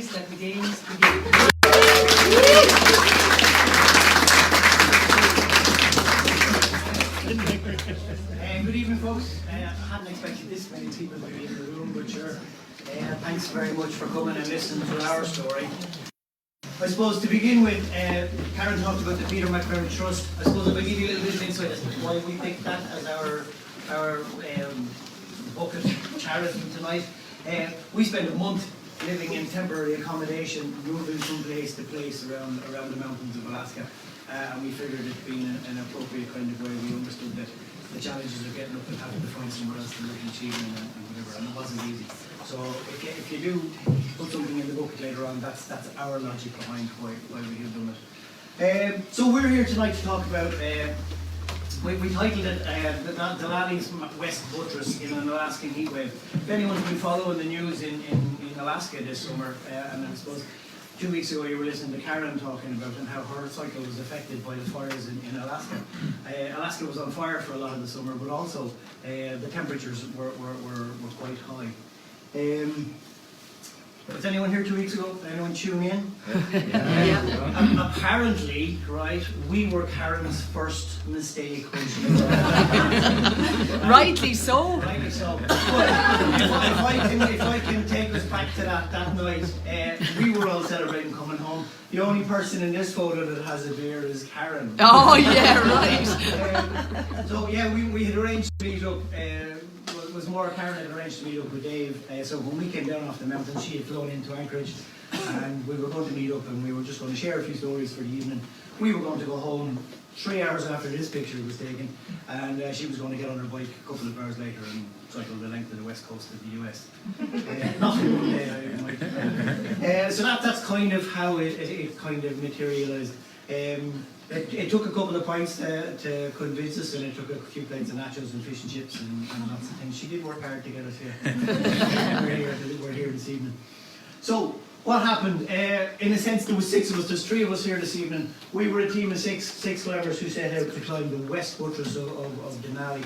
Let me games begin. Good evening, folks. I hadn't expected this many people to be in the room, but sure. Thanks very much for coming and listening to our story. I suppose to begin with, Karen talked about the Peter McDonnell Trust. I suppose I'll give you a little bit of insight as to why we picked that as our bucket charity tonight. We spent a month living in temporary accommodation, moving from place to place around the mountains of Alaska. And we figured it being an appropriate kind of way. We understood that the challenges of getting up and having to find somewhere else to live and achieving and whatever, and it wasn't easy. So if you do put something in the book later on, that's our logic behind why we have done it. So we're here tonight to talk about, we titled it the Denali's West Butress in an Alaskan heatwave. If anyone's been following the news in Alaska this summer, and I suppose 2 weeks ago you were listening to Karen talking about and how her cycle was affected by the fires in Alaska. Alaska was on fire for a lot of the summer, but also the temperatures were quite high. Was anyone here 2 weeks ago? Anyone tune in? Yeah. Apparently, right, we were Karen's first mistake when she was Rightly so. Rightly so. But if I can take us back to that night, we were all celebrating coming home. The only person in this photo that has a beer is Karen. Oh yeah, right. So yeah, we had arranged to meet up. It was more Karen had arranged to meet up with Dave. So when we came down off the mountain, she had flown into Anchorage, and we were going to meet up, and we were just going to share a few stories for the evening. We were going to go home 3 hours after this picture was taken, and she was going to get on her bike a couple of hours later and cycle the length of the west coast of the US. Nothing one day. So that's kind of how it kind of materialised. It took a couple of pints to convince us, and it took a few plates of nachos and fish and chips and lots of things. She did work hard to get us here. We're here this evening. So what happened? In a sense, there was 6 of us. There's 3 of us here this evening. We were a team of six climbers who set out to climb the west buttress of Denali.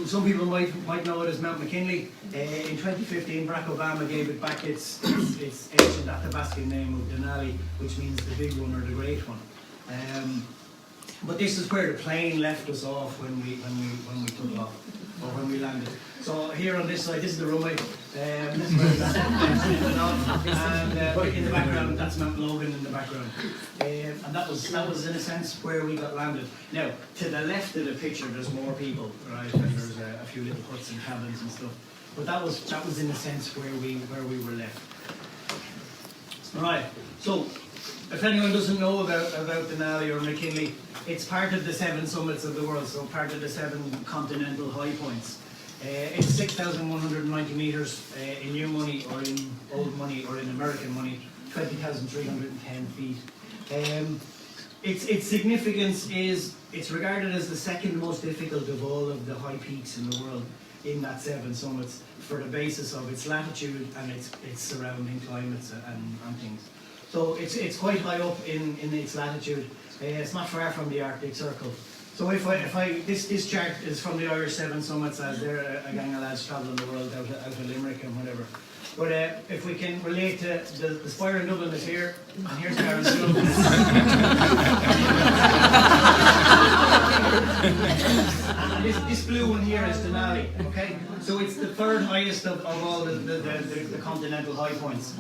Some people might know it as Mount McKinley. In 2015, Barack Obama gave it back its ancient Athabascan name of Denali, which means the big one or the great one. But this is where the plane left us off when we took off, or when we landed. So here on this side, this is the runway. This is where we landed. And in the background, that's Mount Logan in the background. And that was in a sense where we got landed. Now, to the left of the picture, there's more people, right? And there's a few little huts and cabins and stuff. But that was in a sense where we were left. All right. So, if anyone doesn't know about Denali or McKinley, it's part of the 7 summits of the world, so part of the 7 continental high points. It's 6,190 meters in new money, or in old money, or in American money, 20,310 feet. Its significance is it's regarded as the second most difficult of all of the high peaks in the world in that 7 summits for the basis of its latitude and its surrounding climates and things. So it's quite high up in its latitude. It's not far from the Arctic Circle. So this chart is from the Irish 7 summits, as they're a gang of lads travelling the world out of Limerick and whatever. But if we can relate to the spire in Dublin is here, and here's Karen's Dublin. And this blue one here is Denali, okay? So it's the 3rd highest of all the continental high points.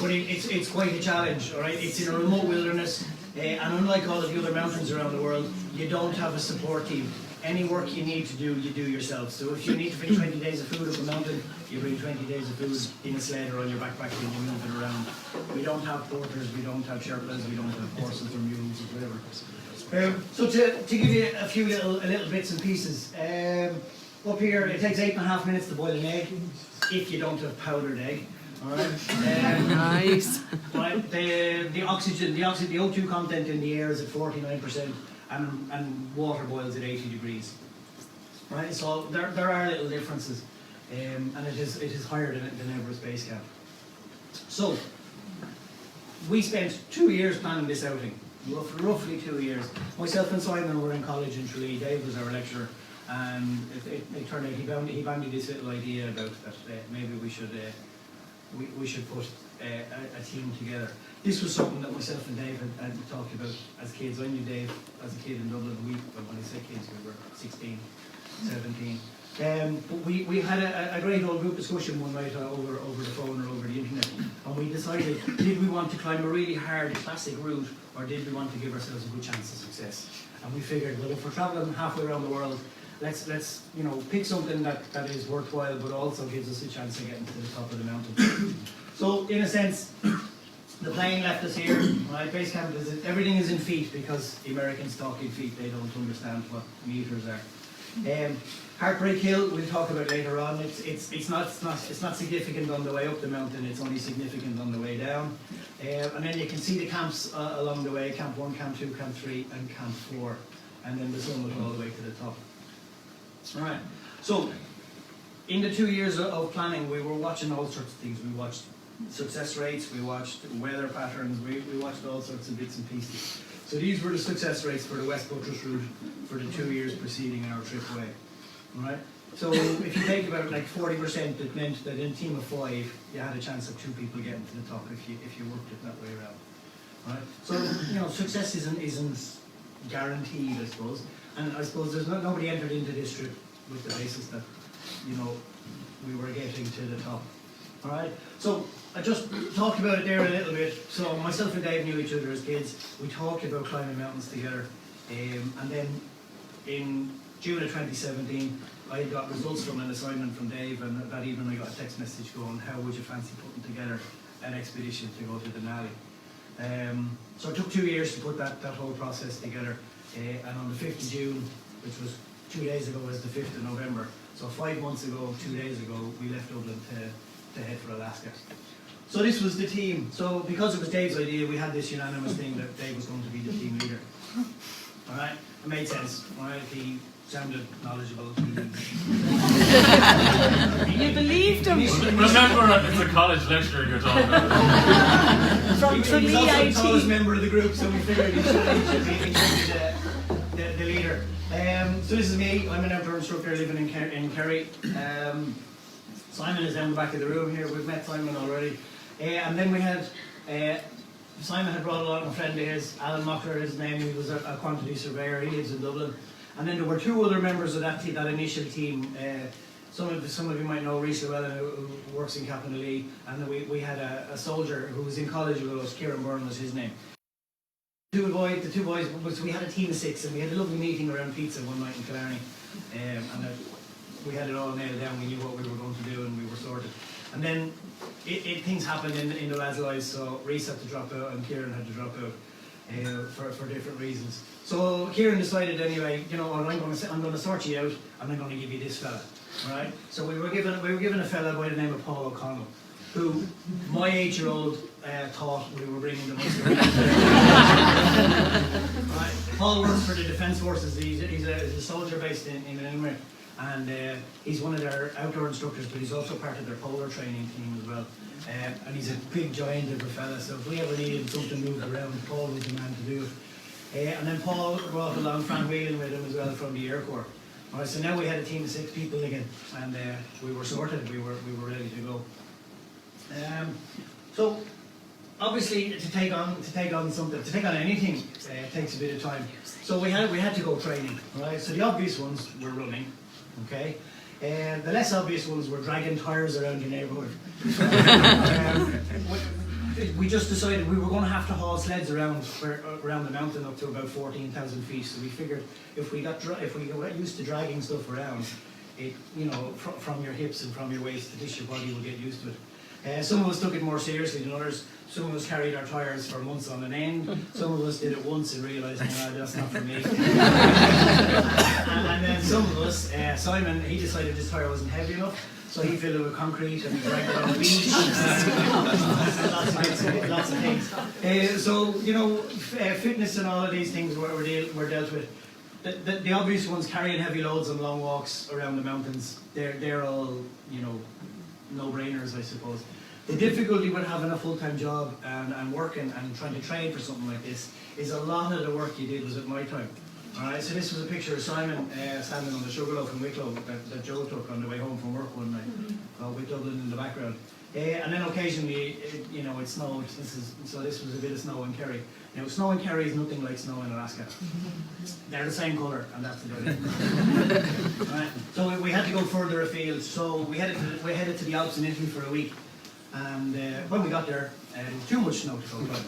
But it's quite a challenge, all right? It's in a remote wilderness, and unlike all of the other mountains around the world, you don't have a support team. Any work you need to do, you do yourself. So if you need to bring 20 days of food up a mountain, you bring 20 days of food in a sled or on your backpack and you move it around. We don't have porters, we don't have Sherpas, we don't have horses or mules or whatever. So to give you a few little bits and pieces, up here it takes 8.5 minutes to boil an egg, if you don't have powdered egg. All right. Nice. Right. The oxygen, the O2 content in the air is at 49%, and water boils at 80 degrees. Right. So there are little differences, and it is higher than Everest Base Camp. So we spent 2 years planning this outing, roughly 2 years. Myself and Simon were in college in Tralee. Dave was our lecturer, and it turned out he bandied this little idea about that maybe we should we should put a team together. This was something that myself and Dave had talked about as kids. I knew Dave as a kid in Dublin. When I say kids, we were 16, 17. But we had a great old group discussion one night over the phone or over the internet, and we decided, did we want to climb a really hard classic route, or did we want to give ourselves a good chance of success? And we figured, well, if we're travelling halfway around the world, let's pick something that is worthwhile, but also gives us a chance of getting to the top of the mountain. So in a sense, the plane left us here. Right, base camp everything is in feet, because the Americans talk in feet. They don't understand what meters are. Heartbreak Hill we'll talk about later on. It's not significant on the way up the mountain. It's only significant on the way down. And then you can see the camps along the way: Camp 1, Camp 2, Camp 3, and Camp 4. And then the summit all the way to the top. All right. So in the 2 years of planning, we were watching all sorts of things. We watched success rates, we watched weather patterns, we watched all sorts of bits and pieces. So these were the success rates for the West Butress route for the 2 years preceding our trip away. Right? So if you take about like 40%, it meant that in a team of 5, you had a chance of 2 people getting to the top if you worked it that way around. Right? So success isn't guaranteed, I suppose. And I suppose there's nobody entered into this trip with the basis that we were getting to the top. All right. So I just talked about it there a little bit. So myself and Dave knew each other as kids. We talked about climbing mountains together, and then in June of 2017, I got results from an assignment from Dave, and that evening I got a text message going, "How would you fancy putting together an expedition to go to Denali?" So it took 2 years to put that whole process together, and on the 5th of June, which was 2 days ago, was the 5th of November. So 5 months ago, 2 days ago, we left Dublin to head for Alaska. So this was the team. So because it was Dave's idea, we had this unanimous thing that Dave was going to be the team leader. All right, it made sense. All right, he sounded knowledgeable. You believed him. Remember, it's a college lecturer you're talking about. He's also the tallest member of the group, so we figured he should be the leader. So this is me. I'm an outdoor instructor living in Kerry. Simon is down the back of the room here. We've met Simon already. And then we had, Simon had brought along a friend of his, Alan Mockler, his name. He was a quantity surveyor. He lives in Dublin. And then there were 2 other members of that initial team. Some of you might know Reese Llewellyn, who works in Captain and we had a soldier who was in college with us. Kieran Byrne was his name. The two boys, we had a team of 6, and we had a lovely meeting around pizza one night in Killarney. We had it all nailed down. We knew what we were going to do, and we were sorted. And then things happened in the lads' lives. So Reese had to drop out, and Kieran had to drop out for different reasons. So Kieran decided anyway, I'm going to sort you out, and I'm going to give you this fella. All right. So we were given a fella by the name of Paul O'Connell, who my 8-year-old thought we were bringing the most around. Right. Paul works for the Defence Forces. He's a soldier based in Limerick. And he's one of their outdoor instructors, but he's also part of their polar training team as well. And he's a big giant of a fella, so if we ever needed something moved around, Paul was the man to do it. And then Paul brought along Frank Whelan with him as well from the Air Corps. All right, so now we had a team of 6 people again, and we were sorted. We were ready to go. So obviously to take on anything takes a bit of time. So we had to go training. Right, so the obvious ones were running. Okay, the less obvious ones were dragging tires around the neighbourhood. We just decided we were going to have to haul sleds around the mountain up to about 14,000 feet. So we figured if we got used to dragging stuff around, from your hips and from your waist, at least your body will get used to it. Some of us took it more seriously than others. Some of us carried our tires for months on end. Some of us did it once and realised, that's not for me. and then some of us, Simon, he decided his tire wasn't heavy enough, so he filled it with concrete and he dragged it on the beach. and lots of things. So, fitness and all of these things were dealt with. The obvious ones, carrying heavy loads on long walks around the mountains, they're all, no-brainers, I suppose. The difficulty with having a full-time job and working and trying to train for something like this is a lot of the work you did was at night time. Alright, so this was a picture of Simon standing on the Sugarloaf in Wicklow that Joe took on the way home from work one night, with Dublin in the background. And then occasionally, it snowed. This was a bit of snow in Kerry. Now, snow in Kerry is nothing like snow in Alaska. They're the same colour, and that's about it. Right. So we had to go further afield. So we headed to the Alps in Italy for a week. And when we got there, too much snow to go by.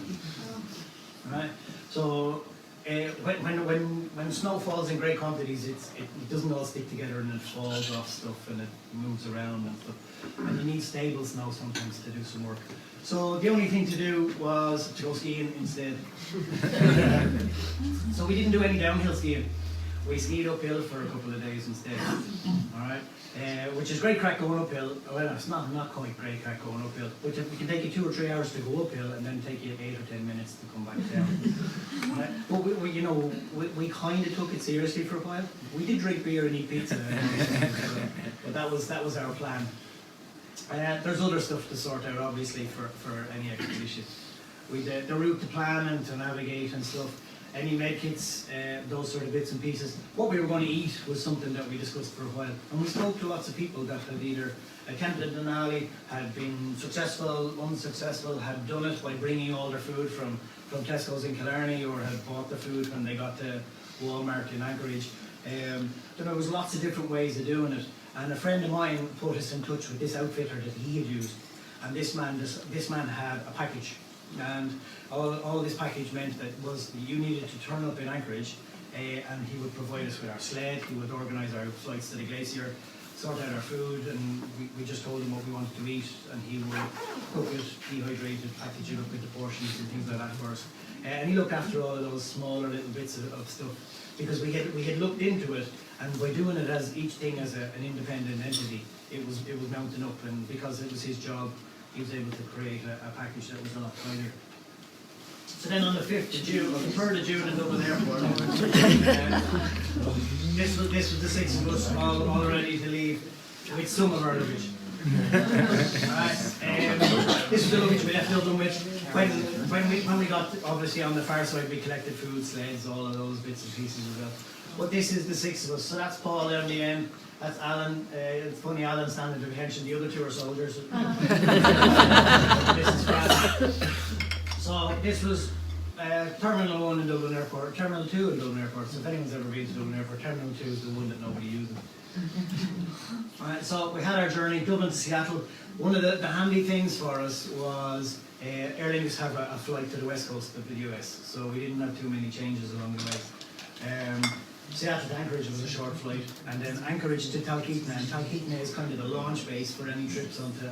Right. So when snow falls in great quantities, it doesn't all stick together and it falls off stuff and it moves around and stuff. And you need stable snow sometimes to do some work. So the only thing to do was to go skiing instead. So we didn't do any downhill skiing. We skied uphill for a couple of days instead. All right, which is great crack going uphill. Well, it's not quite great crack going uphill. But it can take you 2 or 3 hours to go uphill and then take you 8 or 10 minutes to come back down. Right? But we kind of took it seriously for a while. We did drink beer and eat pizza, but that was our plan. There's other stuff to sort out, obviously, for any expedition. The route to plan and to navigate and stuff. Any med kits, those sort of bits and pieces. What we were going to eat was something that we discussed for a while. And we spoke to lots of people that had either attempted Denali, had been successful, unsuccessful, had done it by bringing all their food from Tesco's in Killarney, or had bought the food when they got to Walmart in Anchorage. There was lots of different ways of doing it. And a friend of mine put us in touch with this outfitter that he had used. And this man had a package. And all this package meant that was you needed to turn up in Anchorage, and he would provide us with our sled, he would organise our flights to the glacier, sort out our food, and we just told him what we wanted to eat, and he would cook it, dehydrate it, package it up into portions and things like that for us. And he looked after all of those smaller little bits of stuff, because we had looked into it, and by doing it as each thing as an independent entity, it was mounting up, and because it was his job, he was able to create a package that was a lot tighter. So then on the 5th of June, or the 3rd of June in Dublin Airport, this was the 6 of us all ready to leave with some of our luggage. This is the luggage we left Dublin with. When we got, obviously on the far side, we collected food, sleds, all of those bits and pieces as well. But this is the 6 of us. So that's Paul down the end. That's Alan. It's funny, Alan standing to attention. The other 2 are soldiers. This is Brad. So this was Terminal 1 in Dublin Airport, Terminal 2 in Dublin Airport. So if anyone's ever been to Dublin Airport, Terminal 2 is the one that nobody uses. So we had our journey, Dublin to Seattle. One of the handy things for us was Aer Lingus have a flight to the west coast of the US. So we didn't have too many changes along the way. Seattle to Anchorage was a short flight, and then Anchorage to Talkeetna, and Talkeetna is kind of the launch base for any trips onto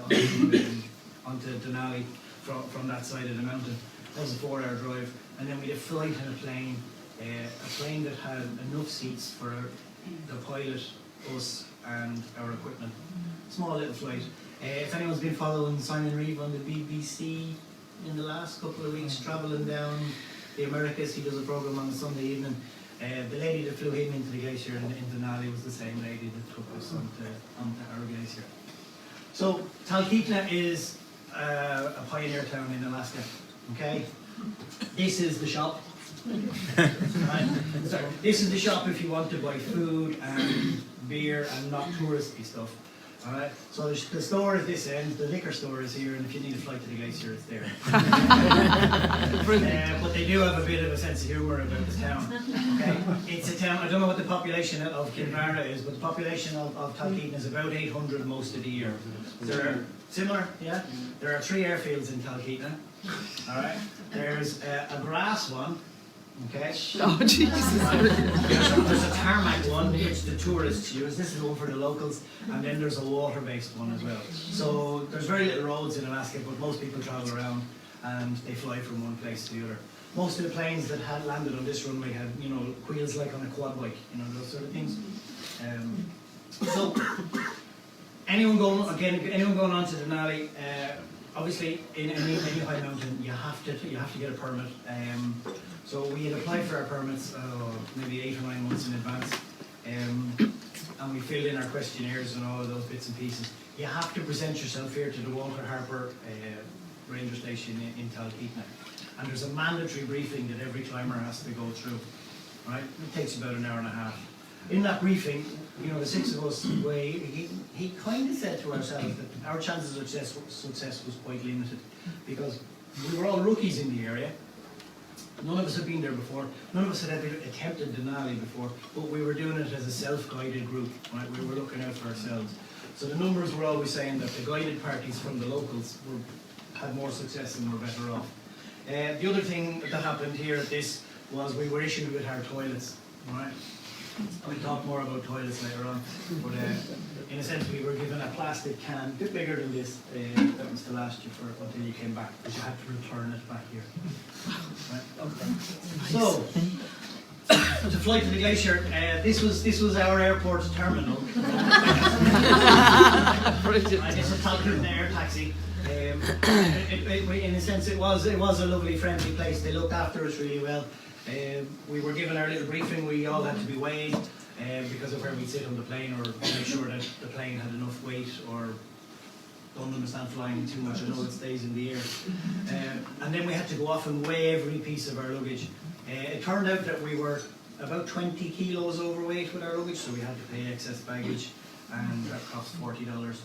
Denali from that side of the mountain. That was a 4-hour drive, and then we had a flight in a plane that had enough seats for the pilot, us, and our equipment. Small little flight. If anyone's been following Simon Reeve on the BBC in the last couple of weeks, travelling down the Americas, he does a programme on a Sunday evening. The lady that flew him into the glacier in Denali was the same lady that took us onto our glacier. So Talkeetna is a pioneer town in Alaska. Okay, this is the shop. Right? So this is the shop if you want to buy food and beer and not touristy stuff. Alright, so the store is this end, the liquor store is here, and if you need a flight to the glacier, it's there. But they do have a bit of a sense of humour about the town. Okay, it's a town, I don't know what the population of Kinvara is, but the population of Talkeetna is about 800 most of the year. There are similar, yeah? There are 3 airfields in Talkeetna. Alright, there's a grass one. Okay. Oh, Jesus. There's a tarmac one which the tourists use. This is one for the locals, and then there's a water-based one as well. So there's very little roads in Alaska, but most people travel around and they fly from one place to the other. Most of the planes that had landed on this runway had, wheels like on a quad bike, those sort of things. So anyone going on to Denali, obviously in any high mountain, you have to get a permit. So we had applied for our permits maybe 8 or 9 months in advance, and we filled in our questionnaires and all of those bits and pieces. You have to present yourself here to the Walter Harper Ranger Station in Talkeetna, and there's a mandatory briefing that every climber has to go through. Right? It takes about an hour and a half. In that briefing, the 6 of us, he kind of said to ourselves that our chances of success was quite limited because we were all rookies in the area. None of us had been there before. None of us had ever attempted Denali before, but we were doing it as a self-guided group, right? We were looking out for ourselves. So the numbers were always saying that the guided parties from the locals had more success and were better off. The other thing that happened here at this was we were issued with our toilets, right? We'll talk more about toilets later on, but in a sense we were given a plastic can, a bit bigger than this, that was to last you until you came back, but you had to return it back here. Right? Okay. So, to fly to the glacier, this was our airport terminal. This is talking the air taxi. In a sense, it was a lovely, friendly place. They looked after us really well. We were given our little briefing. We all had to be weighed because of where we'd sit on the plane, or make sure that the plane had enough weight, or don't understand flying too much. I know it stays in the air. And then we had to go off and weigh every piece of our luggage. It turned out that we were about 20 kilos overweight with our luggage, so we had to pay excess baggage, and that cost $40.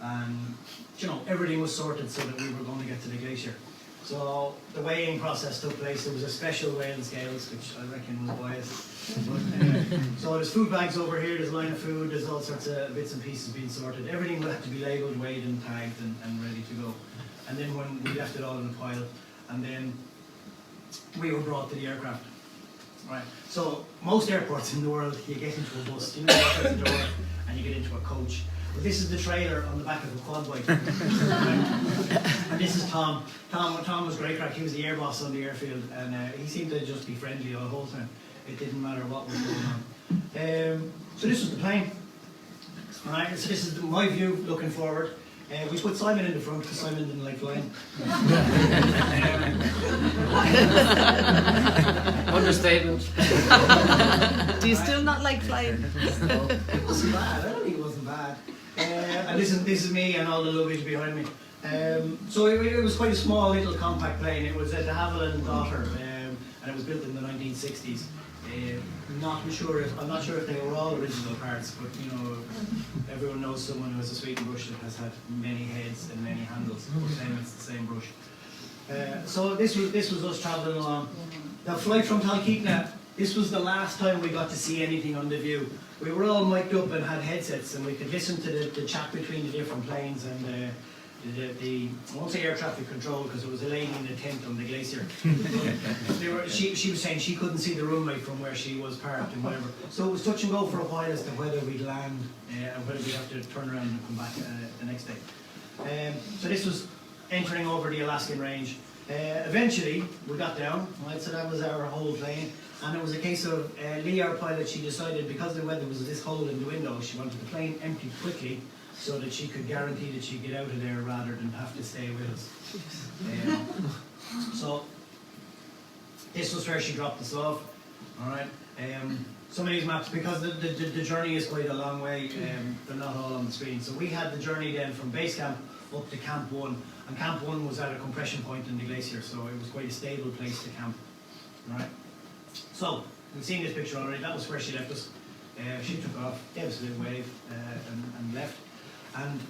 And you know, everything was sorted so that we were going to get to the glacier. So the weighing process took place. There was a special weighing scales, which I reckon was biased. But, so there's food bags over here, there's a line of food, there's all sorts of bits and pieces being sorted. Everything had to be labelled, weighed and tagged and ready to go. And then when we left it all in a pile, and then we were brought to the aircraft. Right. So most airports in the world, you get into a bus, you know, you walk out the door and you get into a coach. But this is the trailer on the back of a quad bike. And this is Tom. Tom was great crack. He was the air boss on the airfield, and he seemed to just be friendly all the whole time. It didn't matter what was going on. So this was the plane. All right. So this is my view looking forward. We put Simon in the front because Simon didn't like flying. Understatement. Do you still not like flying? It wasn't bad. I don't think it wasn't bad. And this is me and all the luggage behind me. So it was quite a small, little compact plane. It was a de Havilland daughter, and it was built in the 1960s. I'm not sure if they were all original parts, but you know, everyone knows someone who has a sweet brush that has had many heads and many handles. It's the same brush. So this was us travelling along. The flight from Talkeetna, this was the last time we got to see anything on the view. We were all mic'd up and had headsets, and we could listen to the chat between the different planes and I won't say air traffic control because there was a lady in a tent on the glacier. She was saying she couldn't see the runway from where she was parked and whatever. So it was touch and go for a while as to whether we'd land and whether we'd have to turn around and come back the next day. So this was entering over the Alaskan range. Eventually we got down, right, so that was our whole plane, and it was a case of Lee, our pilot, she decided because the weather was this hole in the window, she wanted the plane emptied quickly so that she could guarantee that she'd get out of there rather than have to stay with us. So this was where she dropped us off. All right. Some of these maps, because the journey is quite a long way, they're not all on the screen. So we had the journey then from base camp up to Camp 1, and Camp 1 was at a compression point in the glacier, so it was quite a stable place to camp. All right. So we've seen this picture already. That was where she left us. She took off, gave us a little wave, and left. And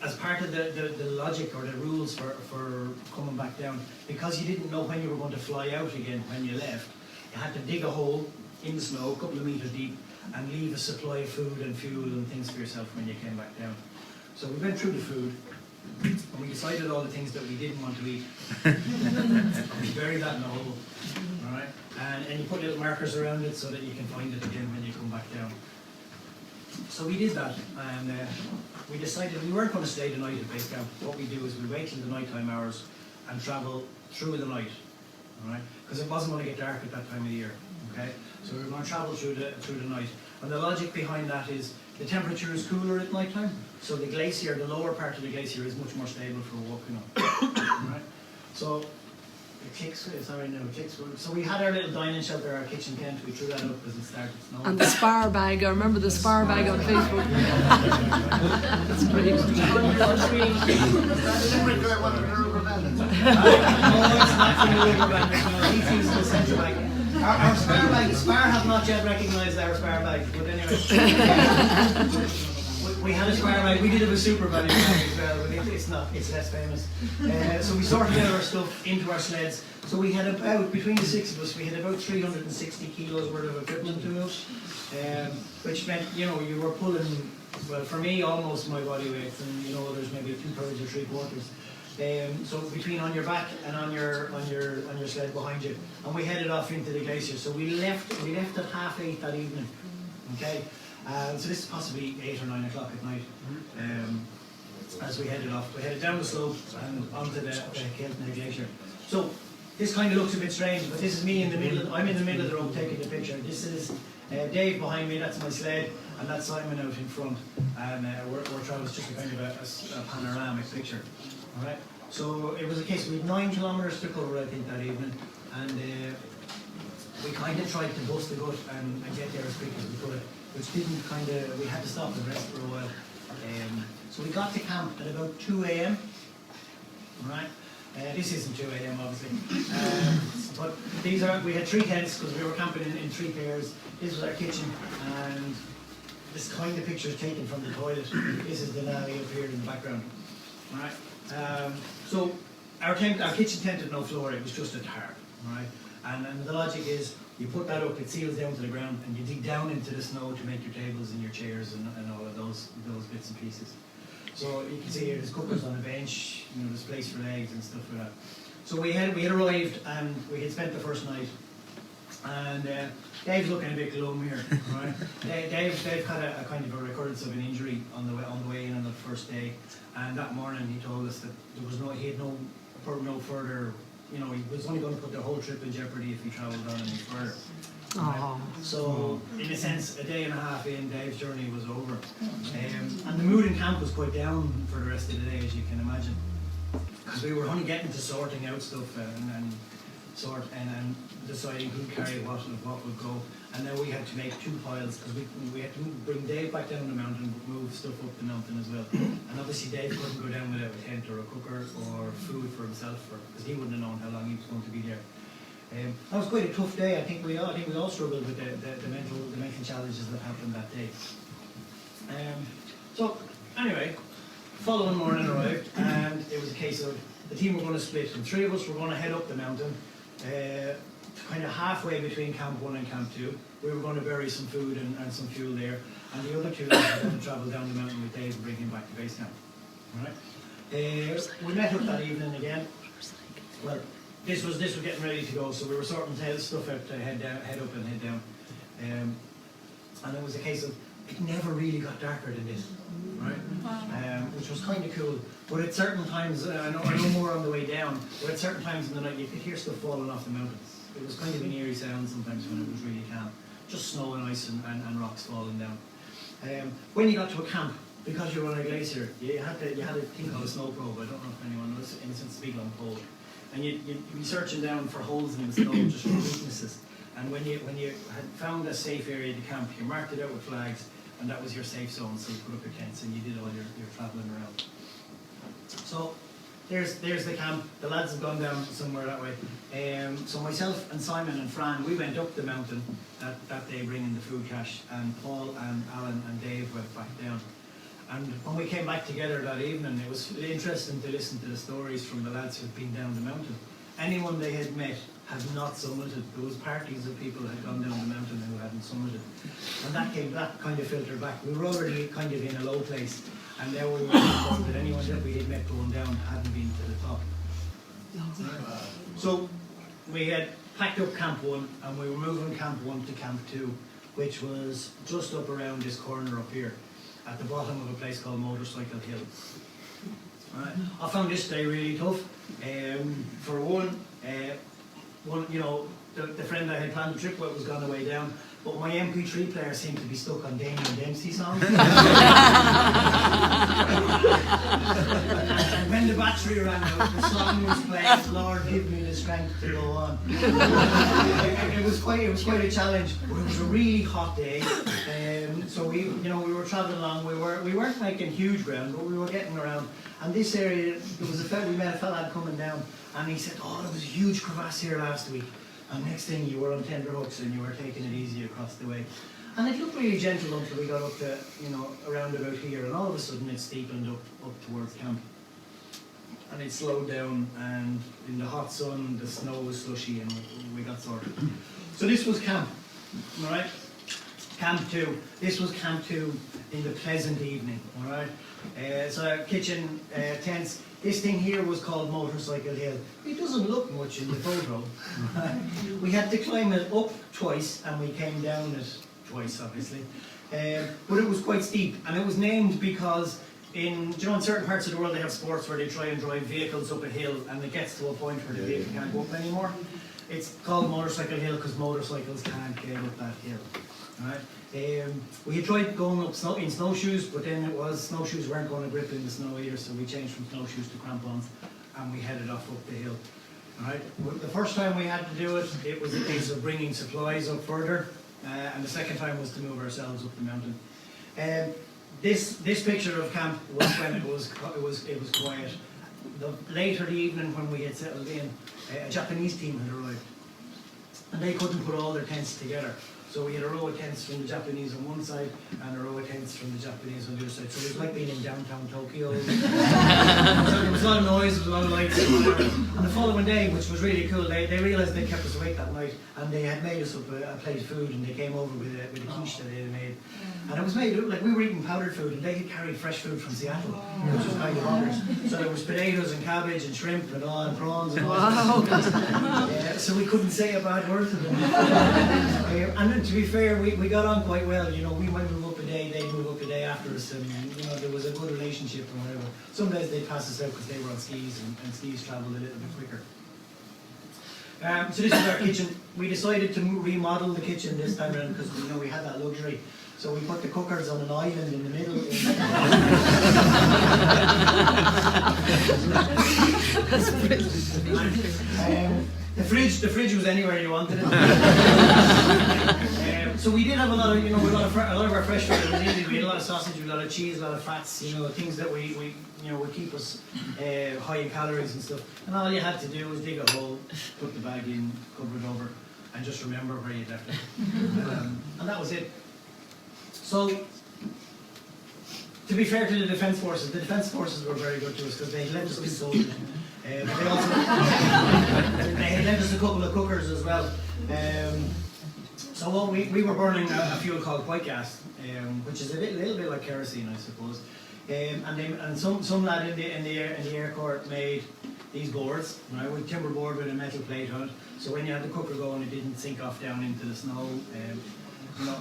as part of the logic or the rules for coming back down, because you didn't know when you were going to fly out again when you left, you had to dig a hole in the snow, a couple of meters deep, and leave a supply of food and fuel and things for yourself when you came back down. So we went through the food, and we decided all the things that we didn't want to eat. And we buried that in a hole, all right? And you put little markers around it so that you can find it again when you come back down. So we did that, and we decided we weren't going to stay the night at base camp. What we do is we wait till the nighttime hours and travel through the night, all right? Because it wasn't going to get dark at that time of the year, okay? So we were going to travel through the night. And the logic behind that is the temperature is cooler at night time, so the glacier, the lower part of the glacier, is much more stable for walking up, all right? So it kicks, sorry, no, it kicks. So we had our little dining shelter, our kitchen tent. We threw that up because it started snowing. And the spar bag, I remember the spar bag on Facebook. That's great. No, it's not from the River Bandits. No, he thinks the centre bag. Our spar bag, Spar have not yet recognised our spar bag, but anyway. we had a spar bag. We did have a super value bag as well, but it's less famous. So we sorted out our stuff into our sleds. So we had about, between the six of us, we had about 360 kilos worth of equipment to move, which meant, you know, you were pulling, well, for me, almost my body weight, and you know, there's maybe 2/3 or 3/4. So between on your back and on your sled behind you, and we headed off into the glacier. So we left at 8:30 that evening. Okay, so this is possibly 8 or 9 o'clock at night. As we headed off, we headed down the slope and onto the Keltner Glacier. So this kind of looks a bit strange, but this is me in the middle. I'm in the middle of the road taking the picture. This is Dave behind me. That's my sled, and that's Simon out in front. And we're trying to just a kind of a panoramic picture. All right. So it was a case, we had 9 kilometres to cover, I think, that evening, and we kind of tried to bust the gut and get there as quick as we could, which didn't we had to stop and rest for a while. So we got to camp at about 2 a.m. Right? This isn't 2 a.m. obviously, but we had 3 tents because we were camping in 3 pairs. This was our kitchen, and this kind of picture is taken from the toilet. This is Denali up here in the background. Right. So our kitchen tent had no floor, it was just a tarp, right? And the logic is, you put that up, it seals down to the ground, and you dig down into the snow to make your tables and your chairs and all of those bits and pieces. So you can see here, there's cookers on a bench, you know, there's place for legs and stuff like that. So we had arrived, and we had spent the first night, and Dave's looking a bit glum here, right? Dave had a kind of a recurrence of an injury on the way in on the first day, and that morning he told us that he had no further, you know, he was only going to put the whole trip in jeopardy if he travelled on any further. Right? So in a sense, a day and a half in, Dave's journey was over, and the mood in camp was quite down for the rest of the day, as you can imagine, because we were only getting to sorting out stuff and deciding who'd carry what and what would go. And then we had to make 2 piles because we had to bring Dave back down the mountain, but move stuff up the mountain as well. And obviously Dave couldn't go down without a tent or a cooker or food for himself, because he wouldn't have known how long he was going to be there. That was quite a tough day. I think we all struggled with the mental challenges that happened that day. So anyway, following morning arrived, and it was a case of the team were going to split, and 3 of us were going to head up the mountain. Kind of halfway between Camp 1 and Camp 2, we were going to bury some food and some fuel there, and the other 2 were going to travel down the mountain with Dave and bring him back to base camp. Right? We met up that evening again. Well, this was getting ready to go, so we were sorting stuff out to head up and head down. And it was a case of, it never really got darker than this, right? Which was kind of cool. But at certain times, I know more on the way down, but at certain times in the night you could hear stuff falling off the mountains. It was kind of an eerie sound sometimes when it was really calm. Just snow and ice and rocks falling down. When you got to a camp, because you were on a glacier, you had a thing called a snow probe. I don't know if anyone knows, in since it's big on cold. And you'd be searching down for holes in the snow, just for weaknesses. And when you had found a safe area to camp, you marked it out with flags, and that was your safe zone, so you put up your tents and you did all your travelling around. So there's the camp. The lads have gone down somewhere that way. So myself and Simon and Fran, we went up the mountain that day bringing the food cache, and Paul and Alan and Dave went back down. And when we came back together that evening, it was interesting to listen to the stories from the lads who'd been down the mountain. Anyone they had met had not summited. There was parties of people who had gone down the mountain who hadn't summited. And that kind of filtered back. We were already kind of in a low place, and now we were told that anyone that we had met going down hadn't been to the top. So we had packed up Camp 1, and we were moving Camp 1 to Camp 2, which was just up around this corner up here, at the bottom of a place called Motorcycle Hill. Right. I found this day really tough. For one, you know, the friend I had planned the trip with was gone away down, but my MP3 player seemed to be stuck on Damien Dempsey songs. And when the battery ran out, the song was playing, Lord give me the strength to go on. It was quite a challenge, but it was a really hot day. So we were travelling along. We weren't making huge ground, but we were getting around. And this area, we met a fella coming down, and he said, "Oh, there was a huge crevasse here last week." And next thing, you were on tender hooks and you were taking it easy across the way. And it looked really gentle until we got up to, around about here, and all of a sudden it steepened up towards camp. And it slowed down, and in the hot sun, the snow was slushy, and we got sorted. So this was camp, all right? Camp 2. This was camp 2 in the pleasant evening, all right? So kitchen, tents. This thing here was called Motorcycle Hill. It doesn't look much in the photo. Right? We had to climb it up twice, and we came down it twice, obviously. But it was quite steep, and it was named because in certain parts of the world they have sports where they try and drive vehicles up a hill, and it gets to a point where the vehicle can't go up anymore. It's called Motorcycle Hill because motorcycles can't get up that hill. Right? We had tried going up in snowshoes, but then snowshoes weren't going to grip in the snow either, so we changed from snowshoes to crampons, and we headed off up the hill. Right? The first time we had to do it, it was a case of bringing supplies up further, and the second time was to move ourselves up the mountain. This picture of camp was when it was quiet. Later the evening when we had settled in, a Japanese team had arrived, and they couldn't put all their tents together. So we had a row of tents from the Japanese on one side and a row of tents from the Japanese on the other side. So it was like being in downtown Tokyo. So there was a lot of noise, there was a lot of lights. And the following day, which was really cool, they realised they kept us awake that night, and they had made us up a plate of food, and they came over with a quiche that they had made. And it was made, like we were eating powdered food, and they had carried fresh food from Seattle, which was kind of bonkers. So there was potatoes and cabbage and shrimp and all, and prawns and all. So we couldn't say a bad word to them. And to be fair, we got on quite well. We might move up a day, they'd move up a day after us, and there was a good relationship and whatever. Some days they'd pass us out because they were on skis, and skis travelled a little bit quicker. So this is our kitchen. We decided to remodel the kitchen this time around because we had that luxury. So we put the cookers on an island in the middle. That's brilliant. The fridge was anywhere you wanted it. So we did have a lot of, a lot of our fresh food was easy. We had a lot of sausage, a lot of cheese, a lot of fats, things that we would keep us high in calories and stuff. And all you had to do was dig a hole, put the bag in, cover it over, and just remember where you left it. And that was it. So, to be fair to the Defence Forces were very good to us because they lent us 2 soldiers. They had lent us a couple of cookers as well. So we were burning a fuel called white gas, which is a little bit like kerosene, I suppose. And some lad in the Air Corps made these boards, right, with timber board with a metal plate on it. So when you had the cooker going, it didn't sink off down into the snow.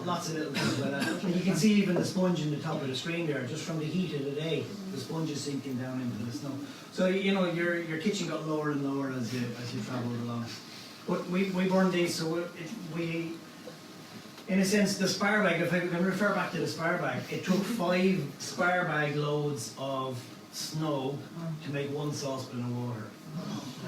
Lots of little things like that. And you can see even the sponge in the top of the screen there, just from the heat of the day, the sponge is sinking down into the snow. So your kitchen got lower and lower as you travelled along. But we burned these, so we in a sense, the spar bag, if I can refer back to the spar bag, it took 5 spar bag loads of snow to make 1 saucepan of water.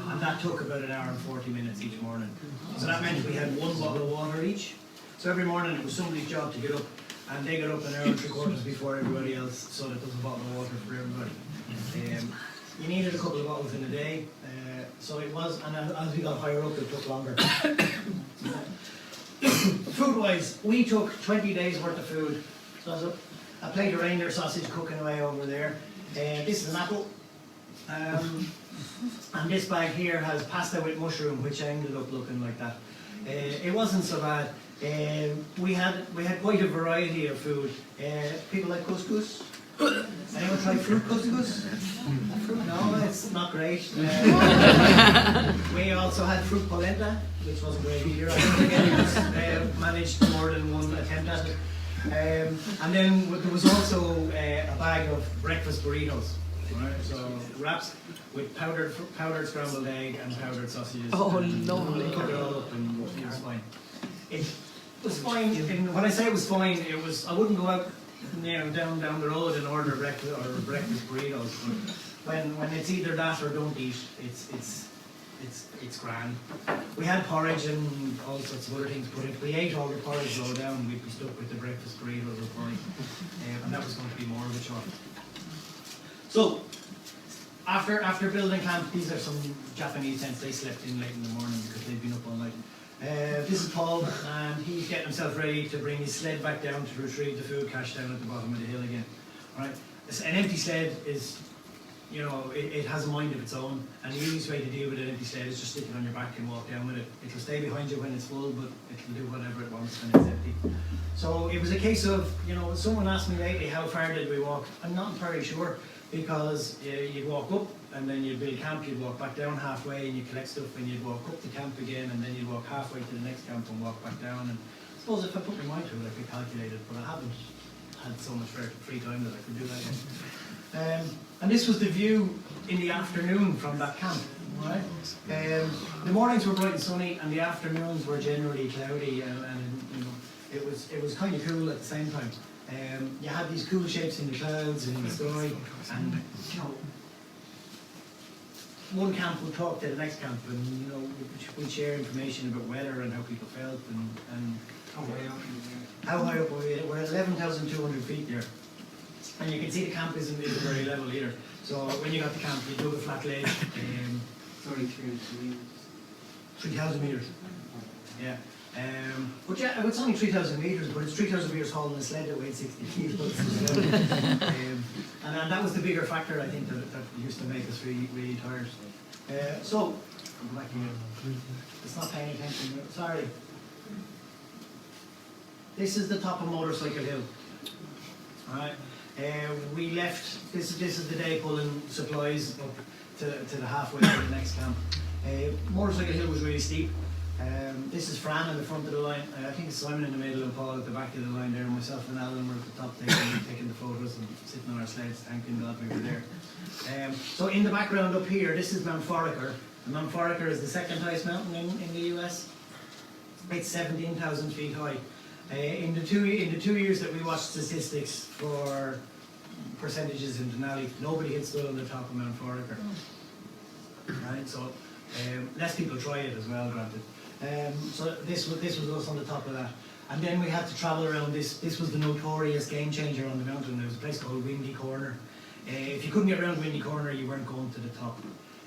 And that took about 1 hour and 40 minutes each morning. So that meant we had 1 bottle of water each. So every morning it was somebody's job to get up, and they got up 1 hour and 3/4 before everybody else, so that there was a bottle of water for everybody. You needed a couple of bottles in a day, so it was, and as we got higher up, it took longer. Food-wise, we took 20 days worth of food. So there's a plate of reindeer sausage cooking away over there. This is an apple. And this bag here has pasta with mushroom, which ended up looking like that. It wasn't so bad. We had quite a variety of food. People like couscous. Anyone try fruit couscous? No, it's not great. We also had fruit polenta, which wasn't great either. I don't think any of us managed more than 1 attempt at it. And then there was also a bag of breakfast burritos. Right, so wraps with powdered scrambled egg and powdered sausages. Oh, and lovely. Cook it all up and it was fine. It was fine. When I say it was fine, it was. I wouldn't go out, down the road and order breakfast burritos. But when it's either that or don't eat, it's grand. We had porridge and all sorts of other things, but if we ate all the porridge low down, we'd be stuck with the breakfast burritos or fine, and that was going to be more of a chore. So, after building camp, these are some Japanese tents. They slept in late in the morning because they'd been up all night. This is Paul, and he's getting himself ready to bring his sled back down to retrieve the food cache down at the bottom of the hill again. Right? An empty sled is, you know, it has a mind of its own, and the easiest way to deal with an empty sled is just stick it on your back and walk down with it. It'll stay behind you when it's full, but it'll do whatever it wants when it's empty. So it was a case of, you know, someone asked me lately, how far did we walk? I'm not entirely sure, because you'd walk up and then you'd build camp, you'd walk back down halfway and you collect stuff, and you'd walk up to camp again, and then you'd walk halfway to the next camp and walk back down. And I suppose if I put my mind to it, I could calculate it, but I haven't had so much free time that I could do that yet. And this was the view in the afternoon from that camp. Right? The mornings were bright and sunny, and the afternoons were generally cloudy, and you know, it was kind of cool at the same time. You had these cool shapes in the clouds and in the sky, and you know, one camp would talk to the next camp, and you know, we'd share information about weather and how people felt, and how high up were we? We're at 11,200 feet there, and you can see the camp isn't very level either. So when you got to camp, you dug a flat ledge. Sorry, 300 meters. 3,000 meters. Yeah. But yeah, it's only 3,000 meters, but it's 3,000 meters hauling a sled that weighed 60 kilos. And that was the bigger factor, I think, that used to make us really tired. So, come back here. It's not paying attention. Sorry. This is the top of Motorcycle Hill. Alright. We left. This is the day pulling supplies up to the halfway to the next camp. Motorcycle Hill was really steep. This is Fran in the front of the line. I think it's Simon in the middle and Paul at the back of the line there. Myself and Alan were at the top taking the photos and sitting on our sleds, thanking God we were there. So in the background up here, this is Mount Foraker. And Mount Foraker is the second highest mountain in the US. It's 17,000 feet high. In the two years that we watched statistics for percentages in Denali, nobody had stood on the top of Mount Foraker. Right, so less people try it as well, granted. So this was us on the top of that, and then we had to travel around this. This was the notorious game changer on the mountain. There was a place called Windy Corner. If you couldn't get around Windy Corner, you weren't going to the top.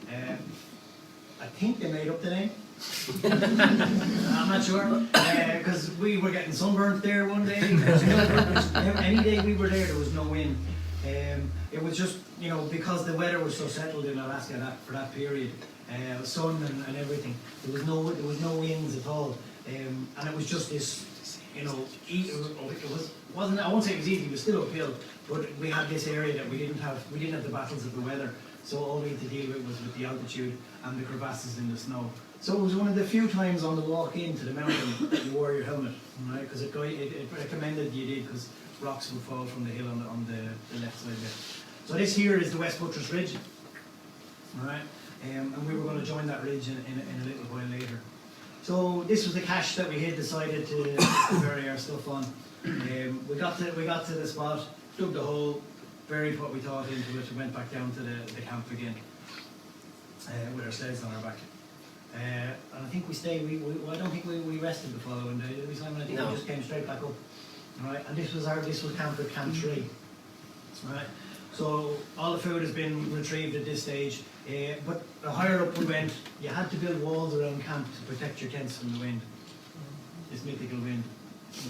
I think they made up the name. I'm not sure, because we were getting sunburnt there one day. Any day we were there was no wind. It was just, you know, because the weather was so settled in Alaska for that period, sun and everything. There was no winds at all, and it was just this, you know, wasn't. I won't say it was easy. It was still uphill, but we had this area that we didn't have the battles of the weather. So all we had to deal with was the altitude and the crevasses in the snow. So it was one of the few times on the walk into the mountain that you wore your helmet, right? Because it recommended you did, because rocks would fall from the hill on the left side there. So this here is the West Butress Ridge, right? And we were going to join that ridge in a little while later. So this was the cache that we had decided to bury our stuff on. We got to the spot, dug the hole, buried what we thought into it, and went back down to the camp again with our sleds on our back. And I think we stayed. I don't think we rested the following day, did we, Simon? I think we just came straight back up. Right, and this was camp 3. Right, so all the food has been retrieved at this stage. But the higher up we went, you had to build walls around camp to protect your tents from the wind. This mythical wind. So,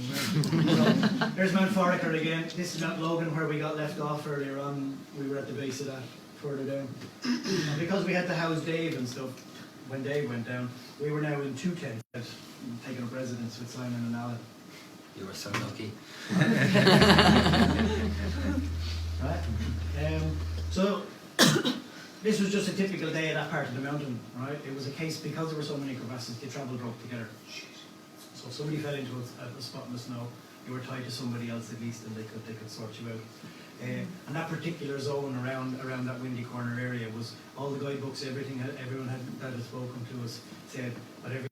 there's Mount Foraker again. This is Mount Logan, where we got left off earlier on. We were at the base of that, further down. And because we had to house Dave and stuff, when Dave went down, we were now in 2 tents, taking up residence with Simon and Alan. You were so lucky. Right. So this was just a typical day at that part of the mountain. Right. It was a case, because there were so many crevasses, the travel broke together. So if somebody fell into a spot in the snow, you were tied to somebody else at least, and they could sort you out. And that particular zone around that Windy Corner area was all the guidebooks, everyone that had spoken to us said, but every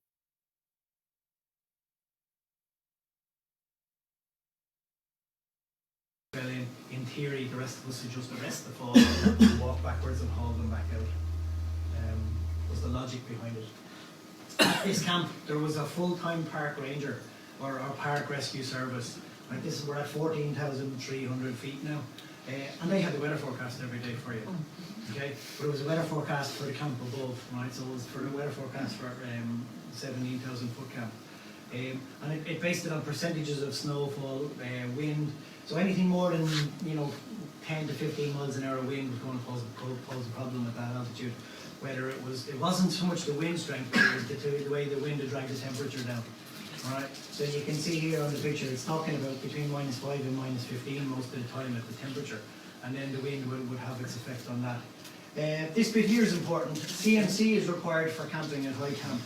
fell in theory, the rest of us would just arrest the fall, walk backwards and haul them back out. Was the logic behind it. At this camp, there was a full-time park ranger, or park rescue service. Right, we're at 14,300 feet now. and they had the weather forecast every day for you. Okay, but it was a weather forecast for the camp above, right? So it was for the weather forecast for 17,000 foot camp. And it based it on percentages of snowfall, wind. So anything more than 10 to 15 miles an hour wind was going to pose a problem at that altitude. Whether it wasn't so much the wind strength, but it was the way the wind had dragged the temperature down. All right. So you can see here on the picture, it's talking about between -5 and -15 most of the time at the temperature, and then the wind would have its effect on that. This bit here is important. CMC is required for camping at high camp.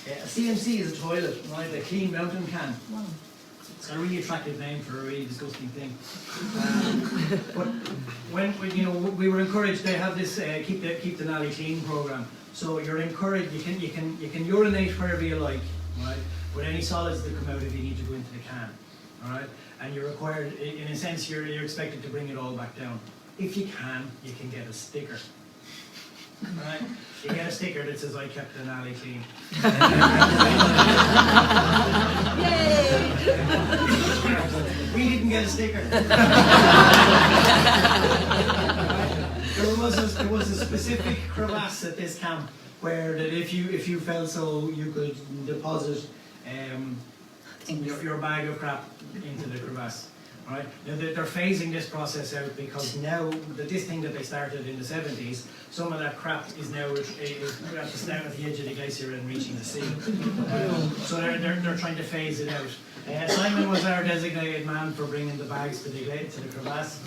A CMC is a toilet, right? A clean mountain can. Wow. It's got a really attractive name for a really disgusting thing. But when we were encouraged, they have this keep the Denali clean program. So you're encouraged. You can urinate wherever you like, right? But any solids that come out of you need to go into the can, all right? And you're required, in a sense, you're expected to bring it all back down. If you can get a sticker. Right? You get a sticker that says, "I kept Denali clean." Yay! We didn't get a sticker. There was a specific crevasse at this camp where that if you felt so, you could deposit your bag of crap into the crevasse. Right? Now they're phasing this process out because now this thing that they started in the 70s, some of that crap is now down at the edge of the glacier and reaching the sea. So they're trying to phase it out. Simon was our designated man for bringing the bags to the crevasse,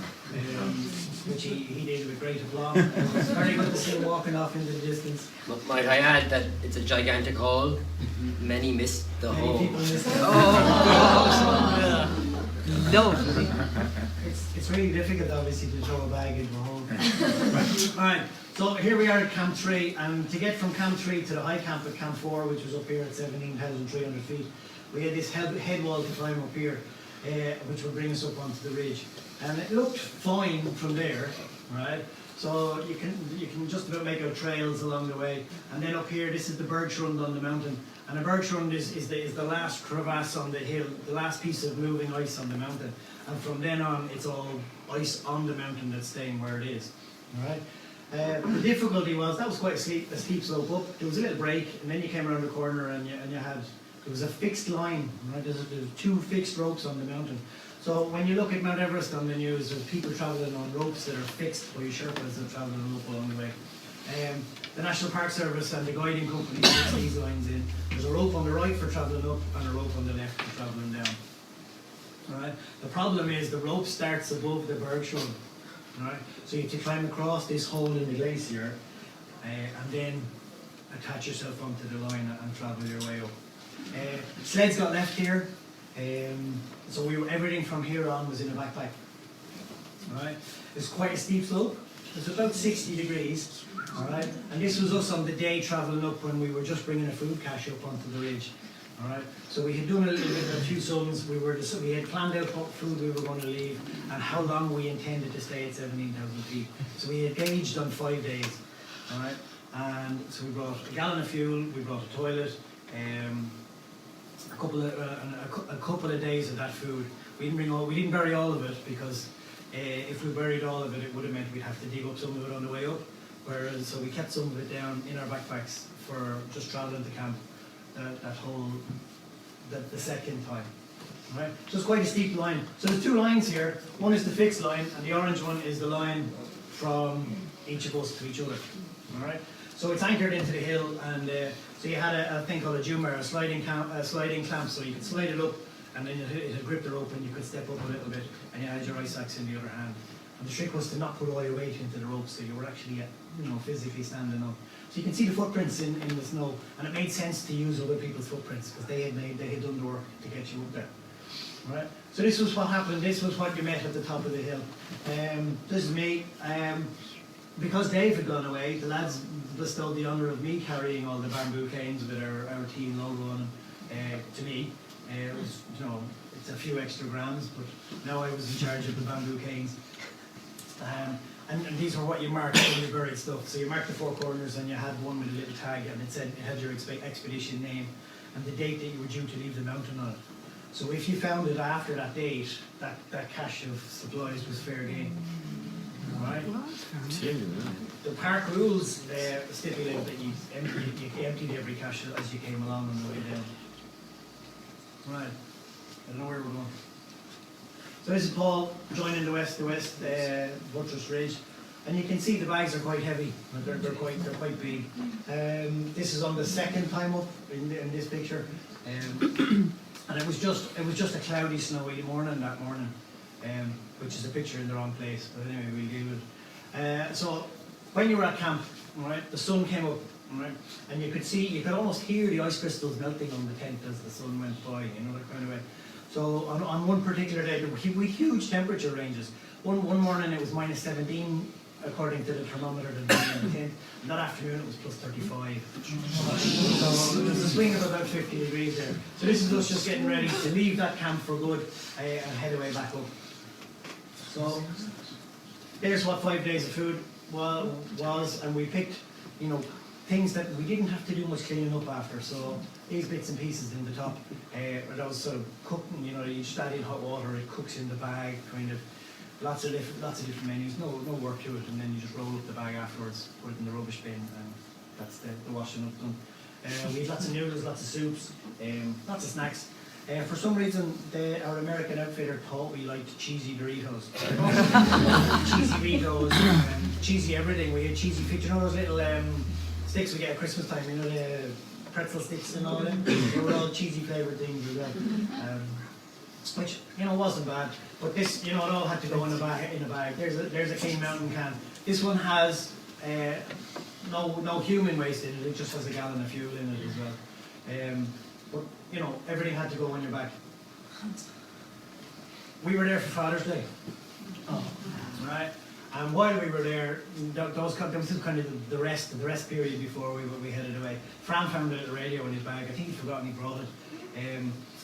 which he did with great aplomb. It was very good to see him walking off into the distance. Might I add that it's a gigantic hole? Many missed the hole. Many people missed it. Lovely. It's really difficult, obviously, to throw a bag into a hole. Alright, so here we are at Camp 3, and to get from Camp 3 to the high camp at Camp 4, which was up here at 17,300 feet, we had this head wall to climb up here, which would bring us up onto the ridge. And it looked fine from there, right? So you can just about make out trails along the way. And then up here, this is the birch rund on the mountain. And a birch rund is the last crevasse on the hill, the last piece of moving ice on the mountain. And from then on, it's all ice on the mountain that's staying where it is. All right. The difficulty was that was quite a steep slope up. There was a little break, and then you came around the corner, and there was a fixed line. Right, there's 2 fixed ropes on the mountain. So when you look at Mount Everest on the news, there's people travelling on ropes that are fixed by Sherpas that are travelling up along the way. The National Park Service and the guiding company puts these lines in. There's a rope on the right for travelling up and a rope on the left for travelling down. Alright. The problem is the rope starts above the birch rund. Alright. So you have to climb across this hole in the glacier and then attach yourself onto the line and travel your way up. Sleds got left here. So everything from here on was in a backpack. Alright. It's quite a steep slope. It's about 60 degrees. Alright. And this was us on the day travelling up when we were just bringing a food cache up onto the ridge. Alright. So we had done a few sums. We had planned out what food we were going to leave and how long we intended to stay at 17,000 feet. So we had gauged on 5 days. Alright. And so we brought a gallon of fuel, we brought a toilet, a couple of days of that food. We didn't bury all of it because if we buried all of it, it would have meant we'd have to dig up some of it on the way up. So we kept some of it down in our backpacks for just traveling to camp the second time. Right? So it's quite a steep line. So there's 2 lines here. One is the fixed line, and the orange one is the line from each of us to each other. All right. So it's anchored into the hill, and so you had a thing called a jumar, a sliding clamp, so you could slide it up, and then it had gripped the rope, and you could step up a little bit, and you had your ice axe in the other hand. And the trick was to not put all your weight into the rope, so you were actually, physically standing up. So you can see the footprints in the snow, and it made sense to use other people's footprints because they had done the work to get you up there. Right. So this was what happened. This was what you met at the top of the hill. This is me. Because Dave had gone away, the lads bestowed the honour of me carrying all the bamboo canes with our team logo on them to me. It was, it's a few extra grams, but now I was in charge of the bamboo canes. And these were what you marked when you buried stuff. So you marked the 4 corners, and you had one with a little tag, and it had your expedition name and the date that you were due to leave the mountain on it. So if you found it after that date, that cache of supplies was fair game. Right? The park rules stipulate that you emptied every cache as you came along on the way down. Right. I don't know where we're going. So this is Paul joining the west Butress Ridge, and you can see the bags are quite heavy. They're quite big. This is on the second time up in this picture, and it was just a cloudy, snowy morning that morning, which is a picture in the wrong place. But anyway, we'll deal with it. So when you were at camp, right, the sun came up, right, and you could almost hear the ice crystals melting on the tent as the sun went by, that kind of way. So on one particular day, there were huge temperature ranges. One morning it was minus 17, according to the thermometer that was in the tent, and that afternoon it was plus 35. So there's a swing of about 50 degrees there. So this is us just getting ready to leave that camp for good and head away back up. So there's what 5 days of food was, and we picked, things that we didn't have to do much cleaning up after. So these bits and pieces in the top, that was sort of cooking. You just add in hot water, it cooks in the bag, kind of. Lots of different menus. No work to it, and then you just roll up the bag afterwards, put it in the rubbish bin, and that's the washing up done. We had lots of noodles, lots of soups, lots of snacks. For some reason, our American outfitter thought we liked cheesy Doritos. Cheesy Doritos, cheesy everything. We had cheesy fish. Those little sticks we get at Christmas time, the pretzel sticks and all of them. They were all cheesy flavoured things as well. Which, wasn't bad. But this, it all had to go in a bag. There's a King Mountain can. This one has no human waste in it. It just has a gallon of fuel in it as well. But everything had to go in your bag. We were there for Father's Day. Right. And while we were there, this was kind of the rest period before we headed away. Fran found a little radio in his bag. I think he'd forgotten he brought it.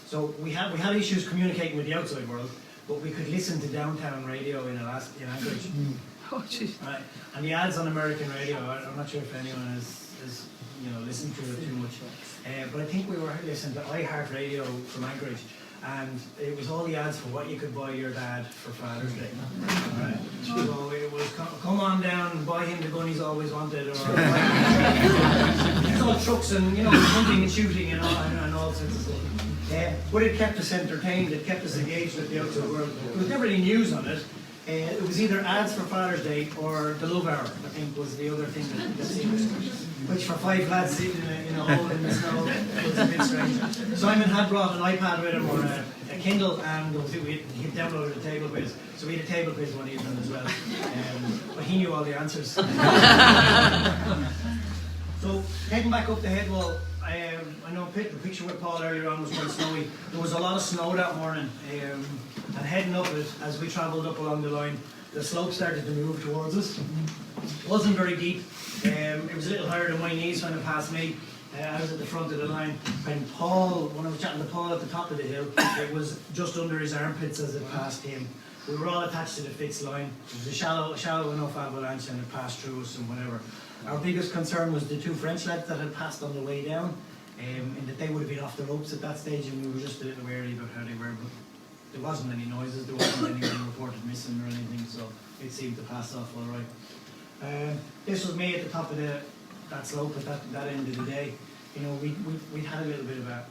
So we had issues communicating with the outside world, but we could listen to downtown radio in Anchorage. Oh, jeez. Right. And the ads on American radio, I'm not sure if anyone has listened to it too much, but I think we were listening to iHeartRadio from Anchorage, and it was all the ads for what you could buy your dad for Father's Day. Right. So it was come on down and buy him the gun he's always wanted, or it's all trucks and hunting and shooting and all sorts of stuff. But it kept us entertained, it kept us engaged with the outside world. There was never any news on it. It was either ads for Father's Day or the Love Hour, I think, was the other thing that seemed, which for 5 lads sitting in a hole in the snow was a bit strange. Simon had brought an iPad with him or a Kindle, and he downloaded a table quiz. So we had a table quiz one evening as well. But he knew all the answers. So heading back up the head wall, I know the picture with Paul earlier on was quite snowy. There was a lot of snow that morning, and heading up it, as we travelled up along the line, the slope started to move towards us. It wasn't very deep. It was a little higher than my knees when it passed me. I was at the front of the line, and when I was chatting to Paul at the top of the hill, it was just under his armpits as it passed him. We were all attached to the Fitz line. It was a shallow enough avalanche, and it passed through us and whatever. Our biggest concern was the 2 French lads that had passed on the way down, in that they would have been off the ropes at that stage, and we were just a little wary about how they were. But there wasn't any noises, there wasn't anyone reported missing or anything, so it seemed to pass off all right. This was me at the top of that slope at that end of the day. We'd had a little bit of a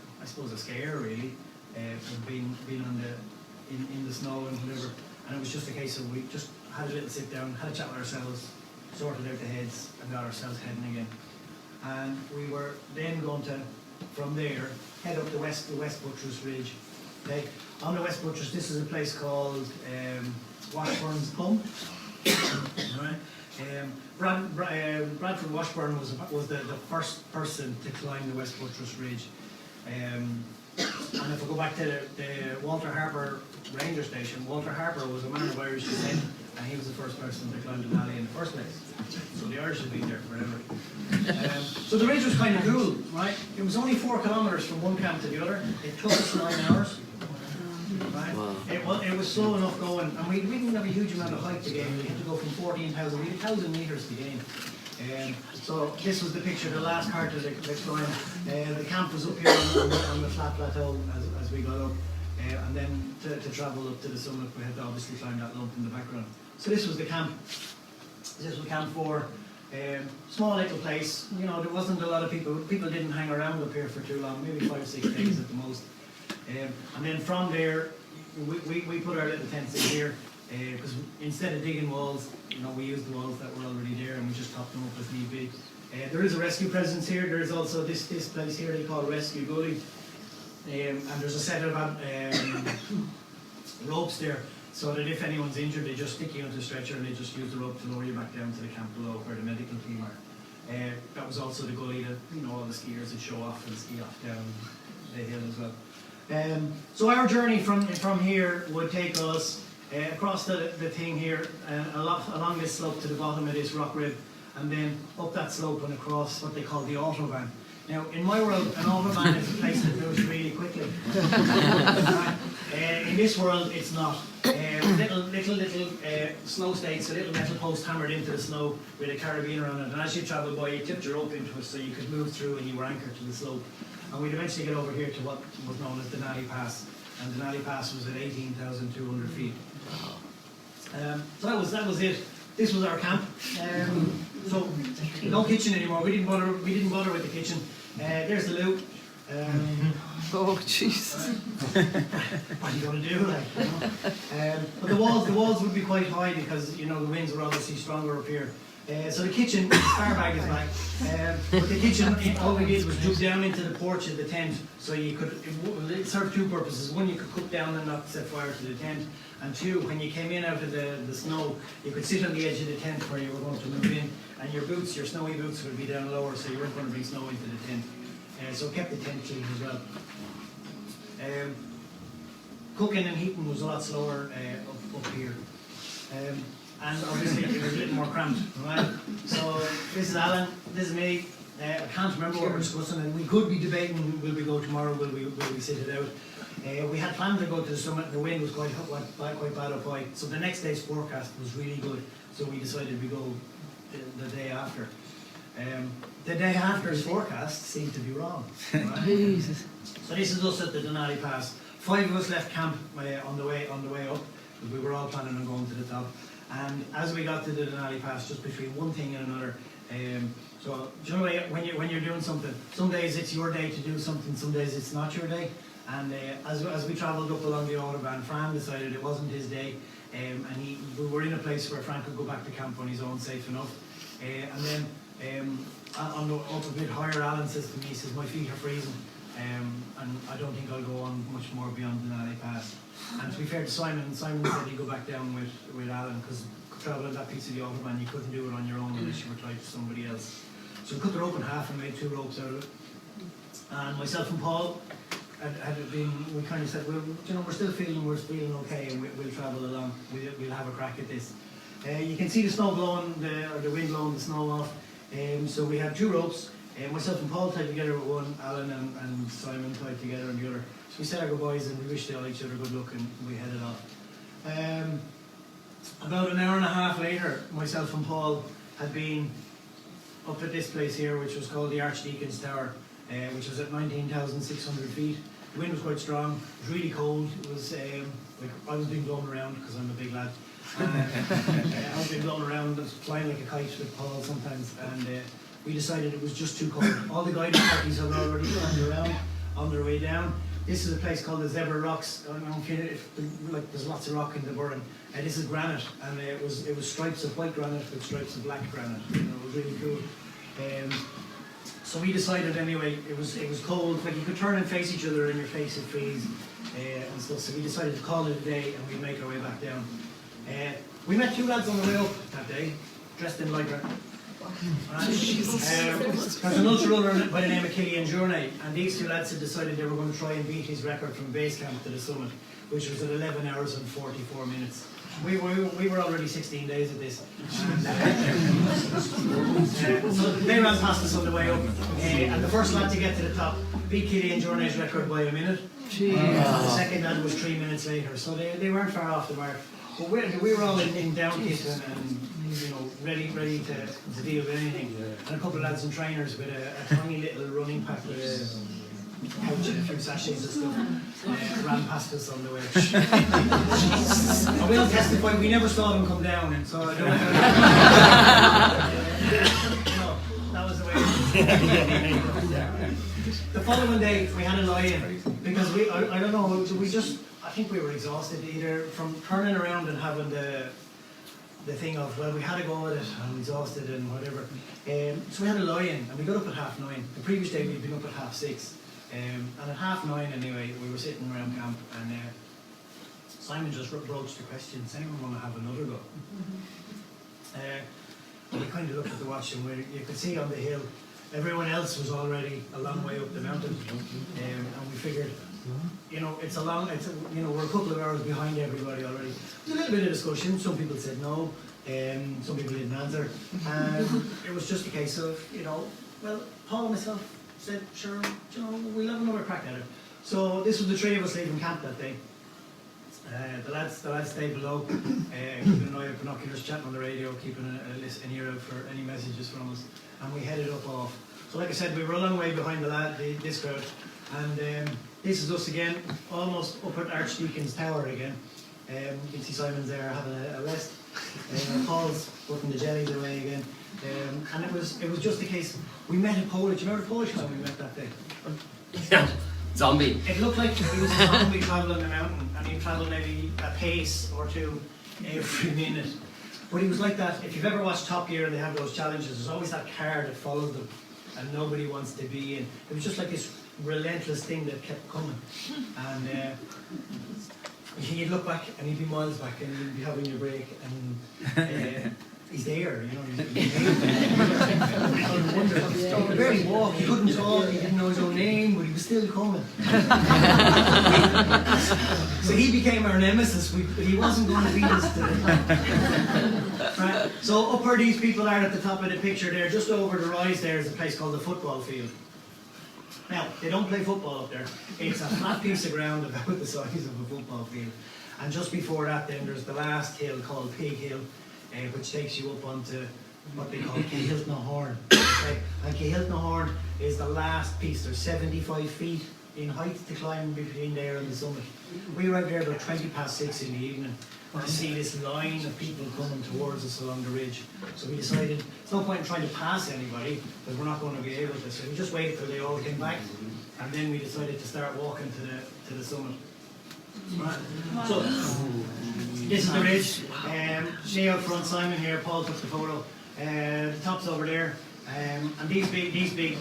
scare really, from being in the snow and whatever, and it was just a case of we just had a little sit down, had a chat with ourselves, sorted out the heads, and got ourselves heading again. And we were then going to, from there, head up the west Butress Ridge. Okay. On the West Butress, this is a place called Washburn's Pump. Right. Bradford Washburn was the first person to climb the West Butress Ridge. And if we go back to the Walter Harper Ranger Station, Walter Harper was a man of Irish descent, and he was the first person to climb Denali in the first place. So the Irish had been there forever. So the ridge was kind of cool, right? It was only 4 kilometres from one camp to the other. It took us 9 hours. Right? Wow. It was slow enough going, and we didn't have a huge amount of height to gain. We had to go from 14,000, we had 1,000 metres to gain. So this was the picture, the last part of the climb. The camp was up here on the flat plateau as we got up, and then to travel up to the summit, we had to obviously climb that lump in the background. So this was the camp. This was Camp 4. Small little place, you know, there wasn't a lot of people. People didn't hang around up here for too long, maybe 5 or 6 days at the most. And then from there, we put our little tents in here, because instead of digging walls, you know, we used the walls that were already there and we just topped them up as need be. There is a rescue presence here. There is also this place here they call Rescue Gully, and there's a set of ropes there, so that if anyone's injured, they just stick you onto the stretcher and they just use the rope to lower you back down to the camp below where the medical team are. That was also the gully that, you know, all the skiers would show off and ski off down the hill as well. So our journey from here would take us across the thing here, along this slope to the bottom of this rock rib, and then up that slope and across what they call the autobahn. Now, in my world, an autobahn is a place that moves really quickly. In this world, it's not. Little snow stakes, a little metal post hammered into the snow with a carabiner on it, and as you travel by, you tipped your rope into it so you could move through and you were anchored to the slope. And we'd eventually get over here to what was known as Denali Pass, and Denali Pass was at 18,200 feet. So that was it. This was our camp. So no kitchen anymore. We didn't bother with the kitchen. There's the loo. Oh, Jesus. What are you going to do? Like, you know? But the walls would be quite high because, you know, the winds were obviously stronger up here. So the kitchen, the spare bag is back. But the kitchen, all we did was jump down into the porch of the tent, so you could. It served two purposes. One, you could cook down and not set fire to the tent, and two, when you came in out of the snow, you could sit on the edge of the tent where you were going to move in, and your boots, your snowy boots, would be down lower, so you weren't going to bring snow into the tent. So it kept the tent clean as well. Cooking and heating was a lot slower up here. And obviously it was a little more cramped, right? So this is Alan, this is me. I can't remember what we're discussing, and we could be debating, will we go tomorrow, will we sit it out? We had planned to go to the summit, and the wind was quite bad up high, so the next day's forecast was really good, so we decided we go the day after. The day after's forecast seemed to be wrong. Right? Jesus. So this is us at the Denali Pass. 5 of us left camp on the way up. We were all planning on going to the top. And as we got to the Denali Pass, just between one thing and another, so do you know when you're doing something, some days it's your day to do something, some days it's not your day. And as we travelled up along the autobahn, Fran decided it wasn't his day, and we were in a place where Fran could go back to camp on his own, safe enough. And then up a bit higher, Alan says to me, he says, my feet are freezing, and I don't think I'll go on much more beyond the Denali Pass. And to be fair to Simon said he'd go back down with Alan, because travelling that piece of the autobahn, you couldn't do it on your own unless you were tied to somebody else. So we cut the rope in half and made 2 ropes out of it. And myself and Paul we kind of said, well, you know, we're still feeling okay, and we'll travel along. We'll have a crack at this. You can see the snow blowing, the wind blowing the snow off. So we had 2 ropes. Myself and Paul tied together with one, Alan and Simon tied together on the other. So we said our goodbyes and we wished each other good luck, and we headed off. About an hour and a half later, myself and Paul had been up at this place here, which was called the Archdeacon's Tower, which was at 19,600 feet. The wind was quite strong, it was really cold. It was like I was being blown around because I'm a big lad. I was being blown around, I was flying like a kite with Paul sometimes, and we decided it was just too cold. All the guiding parties had already turned around on their way down. This is a place called the Zebra Rocks. I don't know if there's lots of rock in the Burren. This is granite, and it was stripes of white granite with stripes of black granite. You know, it was really cool. So we decided anyway. It was cold, but you could turn and face each other, and your face would freeze and stuff. So we decided to call it a day, and we'd make our way back down. We met 2 lads on the way up that day, dressed in lycra. There's an ultra runner by the name of Killian Journey, and these 2 lads had decided they were going to try and beat his record from base camp to the summit, which was at 11 hours and 44 minutes. We were already 16 days at this. So they ran past us on the way up, and the first lad to get to the top beat Killian Journey's record by a minute. The second lad was 3 minutes later, so they weren't far off the mark. But we were all in down kit and you know, ready to deal with anything. And a couple of lads and trainers with a tiny little running pack with couch and a few sachets of stuff. Ran past us on the way. I will testify, we never saw them come down, and so I don't know. No, that was the way. The following day, we had a lie-in because I don't know, I think we were exhausted either from turning around and having the thing of, well, we had to go at it, I'm exhausted and whatever. So we had a lie-in and we got up at 9:30. The previous day we'd been up at 6:30. And at 9:30 anyway, we were sitting around camp and Simon just broached the question, does anyone want to have another go? And we kind of looked at the watch and you could see on the hill, everyone else was already a long way up the mountain. And we figured, we're a couple of hours behind everybody already. There was a little bit of discussion, some people said no, some people didn't answer. And it was just a case of, well, Paul and myself said, sure, we'll have another crack at it. So this was the three of us leaving camp that day. The lads stayed below, keeping an eye out, binoculars, chatting on the radio, keeping an ear out for any messages from us, and we headed up off. So like I said, we were a long way behind this crowd, and this is us again, almost up at Archdeacon's Tower again. You can see Simon's there having a rest. Paul's putting the jellies away again, and it was just a case. We met a Polish. Do you remember Polish when we met that day? Zombie. It looked like he was a zombie travelling the mountain, and he'd travel maybe a pace or two every minute. But he was like that. If you've ever watched Top Gear and they have those challenges, there's always that car that follows them, and nobody wants to be in. It was just like this relentless thing that kept coming, and he'd look back and he'd be miles back and he'd be having your break, and he's there, he's there. He could barely walk, he couldn't talk, he didn't know his own name, but he was still coming. So he became our nemesis, but he wasn't going to beat us today. Right. So up where these people are at the top of the picture there, just over the rise there is a place called the football field. Now, they don't play football up there. It's a flat piece of ground about the size of a football field. And just before that then there's the last hill called Pig Hill, which takes you up onto what they call Cahiltna Horn. Okay? And Cahiltna Horn is the last piece. There's 75 feet in height to climb between there and the summit. We arrived there about 6:20 in the evening to see this line of people coming towards us along the ridge. So we decided, there's no point in trying to pass anybody, because we're not going to be able to. So we just waited till they all came back, and then we decided to start walking to the summit. Right. So this is the ridge. See out front, Simon here. Paul took the photo. The top's over there, and these big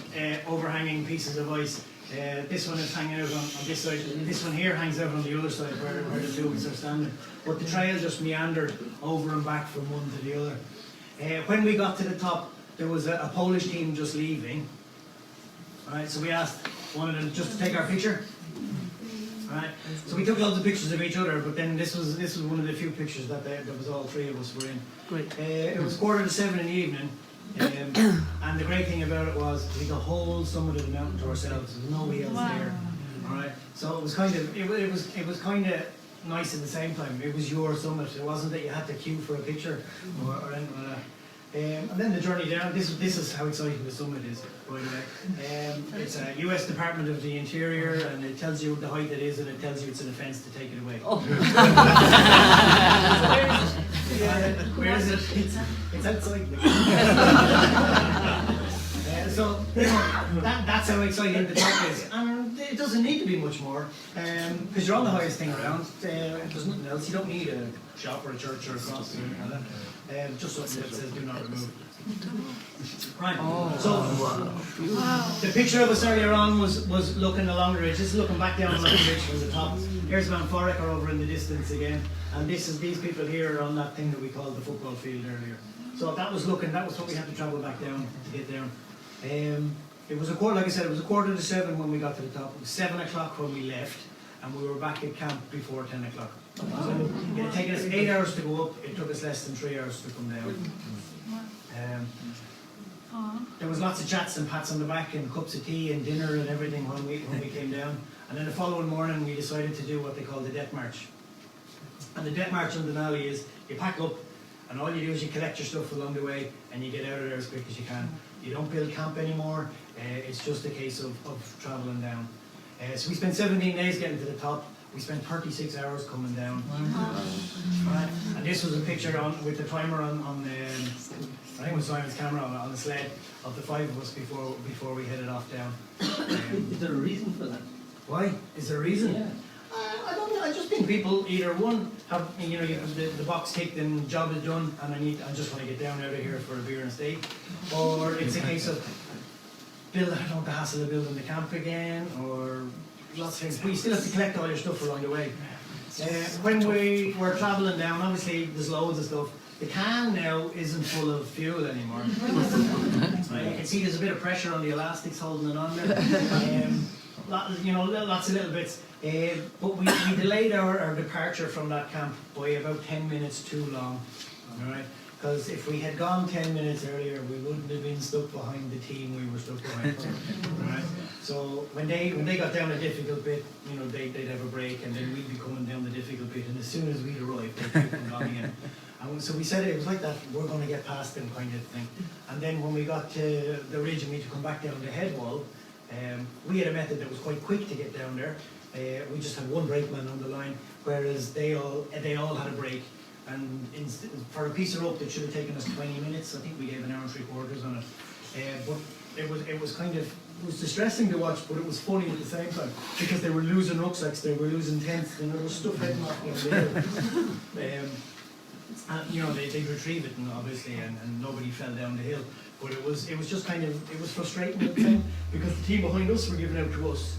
overhanging pieces of ice. This one is hanging out on this side. This one here hangs out on the other side where the two of us are standing. But the trail just meandered over and back from one to the other. When we got to the top, there was a Polish team just leaving. All right, so we asked one of them just to take our picture. Right. So we took lots of pictures of each other, but then this was one of the few pictures that was all three of us were in. Great. It was 6:45 in the evening, and the great thing about it was we had the whole summit of the mountain to ourselves. There was nobody else there. All right. So it was kind of nice at the same time. It was your summit. It wasn't that you had to queue for a picture or anything like that. And then the journey down, this is how exciting the summit is, by the way. It's a US Department of the Interior, and it tells you the height it is, and it tells you it's an offence to take it away. Oh. Where is it? It's outside. So that's how exciting the top is. And it doesn't need to be much more, because you're on the highest thing around. There's nothing else. You don't need a shop or a church or a cross or anything like that. Just something that says do not remove. Right. So the picture of us earlier on was looking along the ridge. This is looking back down on the ridge from the top. Here's Mount Forric over in the distance again, and these people here are on that thing that we called the football field earlier. So that was what we had to travel back down to get down. It was like I said, it was 6:45 when we got to the top. It was 7 o'clock when we left, and we were back at camp before 10 o'clock. So it had taken us 8 hours to go up. It took us less than 3 hours to come down. There was lots of chats and pats on the back and cups of tea and dinner and everything when we came down. And then the following morning we decided to do what they call the death march. And the death march on Denali is you pack up, and all you do is you collect your stuff along the way and you get out of there as quick as you can. You don't build camp anymore. It's just a case of travelling down. So we spent 17 days getting to the top. We spent 36 hours coming down. Right. And this was a picture with the timer on the, I think it was Simon's camera on the sled of the 5 of us before we headed off down. Is there a reason for that? Why? Is there a reason? Yeah. I don't know. I just think people either one have, you have the box ticked and job is done, and I just want to get down out of here for a beer and steak, or it's a case of I don't want the hassle of building the camp again, or lots of things. But you still have to collect all your stuff along the way. When we were travelling down, obviously there's loads of stuff. The can now isn't full of fuel anymore. You can see there's a bit of pressure on the elastics holding it on there. Lots of little bits. But we delayed our departure from that camp by about 10 minutes too long. Alright? Because if we had gone 10 minutes earlier, we wouldn't have been stuck behind the team we were stuck behind. Right? So when they got down a difficult bit, they'd have a break, and then we'd be coming down the difficult bit, and as soon as we'd arrived, they'd keep going again. And so we said it was like that, we're going to get past them kind of thing. And then when we got to the ridge and we had to come back down the head wall, we had a method that was quite quick to get down there. We just had one brakeman on the line, whereas they all had a break. And for a piece of rope that should have taken us 20 minutes, I think we gave an hour and 3/4 on it. But it was distressing to watch, but it was funny at the same time, because they were losing rucksacks, they were losing tents, and there was stuff heading off the hill. And they'd retrieve it, and obviously, and nobody fell down the hill. But it was just it was frustrating at the time, because the team behind us were giving out to us.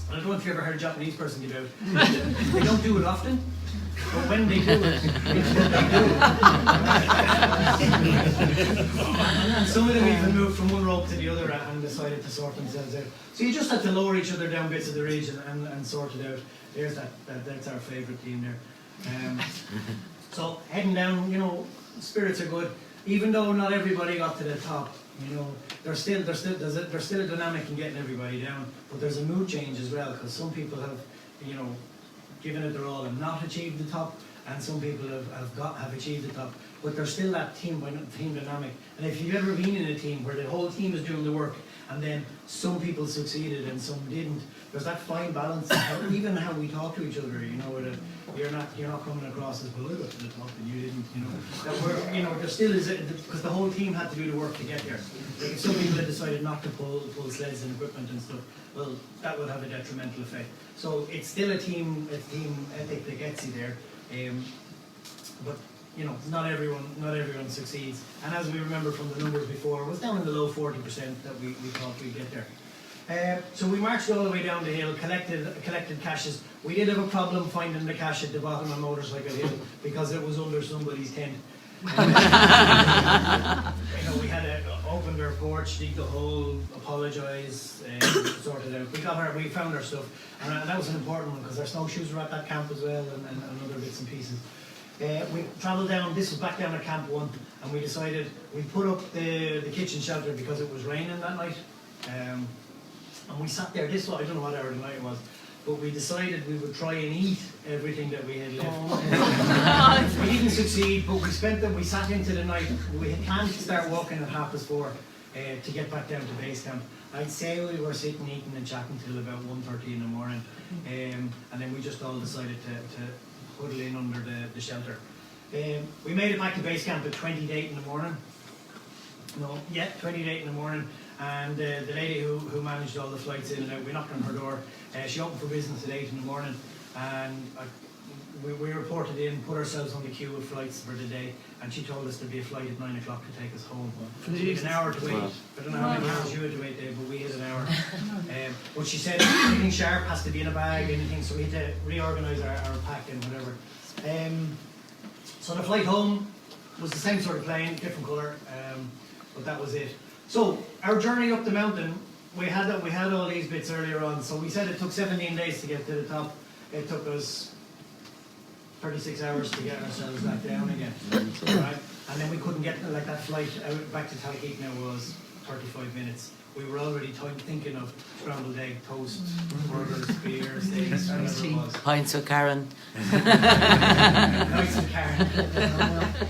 And I don't know if you ever heard a Japanese person give out. They don't do it often, but when they do it, it's what they do. And some of them even moved from one rope to the other and decided to sort themselves out. So you just had to lower each other down bits of the ridge and sort it out. There's that's our favourite team there. So heading down, spirits are good. Even though not everybody got to the top, there's still a dynamic in getting everybody down. But there's a mood change as well, because some people have, given it their all and not achieved the top, and some people have achieved the top. But there's still that team dynamic. And if you've ever been in a team where the whole team is doing the work, and then some people succeeded and some didn't, there's that fine balance. Even how we talk to each other, you're not coming across as, well, I got to the top and you didn't, that there still is, because the whole team had to do the work to get there. Like if some people had decided not to pull sleds and equipment and stuff, well, that would have a detrimental effect. So it's still a team ethic that gets you there. But not everyone succeeds. And as we remember from the numbers before, it was down in the low 40% that we thought we'd get there. So we marched all the way down the hill, collected caches. We did have a problem finding the cache at the bottom of Motorcycle Hill because it was under somebody's tent. We had to open their porch, dig the hole, apologise, sort it out. We found our stuff, and that was an important one because our snowshoes were at that camp as well, and other bits and pieces. We travelled down. This was back down at Camp 1, and we decided we put up the kitchen shelter because it was raining that night. And we sat there. I don't know what hour of the night it was, but we decided we would try and eat everything that we had left. We didn't succeed, but we sat into the night. We had planned to start walking at 4:30 to get back down to base camp. I'd say we were sitting, eating and chatting till about 1:30 in the morning, and then we just all decided to huddle in under the shelter. We made it back to base camp at 20 to 8 in the morning. 20 to 8 in the morning. And the lady who managed all the flights in and out, we knocked on her door. She opened for business at 8 in the morning, and we reported in, put ourselves on the queue of flights for the day, and she told us there'd be a flight at 9 o'clock to take us home. So we had an hour to wait. I don't know how many hours you had to wait there, but we had an hour. But she said anything sharp has to be in a bag, anything, so we had to reorganise our pack and whatever. So the flight home was the same sort of plane, different colour, but that was it. So our journey up the mountain, we had all these bits earlier on. So we said it took 17 days to get to the top. It took us 36 hours to get ourselves back down again. Right? And then we couldn't get that flight out back to Talkeetna now was 35 minutes. We were already thinking of scrambled egg, toast, burgers, beer, steaks, whatever it was. Pints of Karen. Pints of Karen.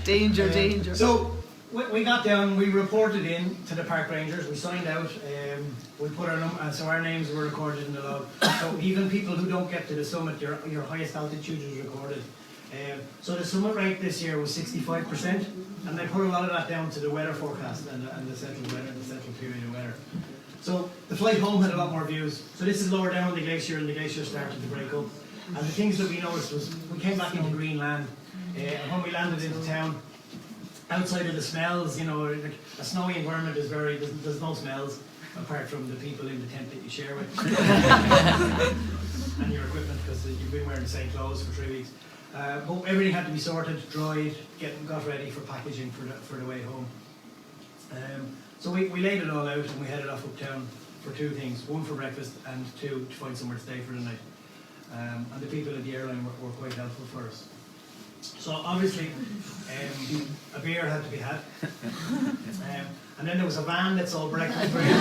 Danger. So we got down, we reported in to the park rangers, we signed out, we put so our names were recorded in the log. So even people who don't get to the summit, your highest altitude is recorded. So the summit rate this year was 65%, and they put a lot of that down to the weather forecast and the central period of weather. So the flight home had a lot more views. So this is lower down on the glacier, and the glacier started to break up. And the things that we noticed was we came back into green land, and when we landed into town, outside of the smells, you know, like a snowy environment is there's no smells apart from the people in the tent that you share with and your equipment, because you've been wearing the same clothes for 3 weeks. But everything had to be sorted, dried, got ready for packaging for the way home. So we laid it all out and we headed off uptown for two things: one for breakfast and two to find somewhere to stay for the night. And the people at the airline were quite helpful for us. So obviously, a beer had to be had, and then there was a van that sold breakfast for you.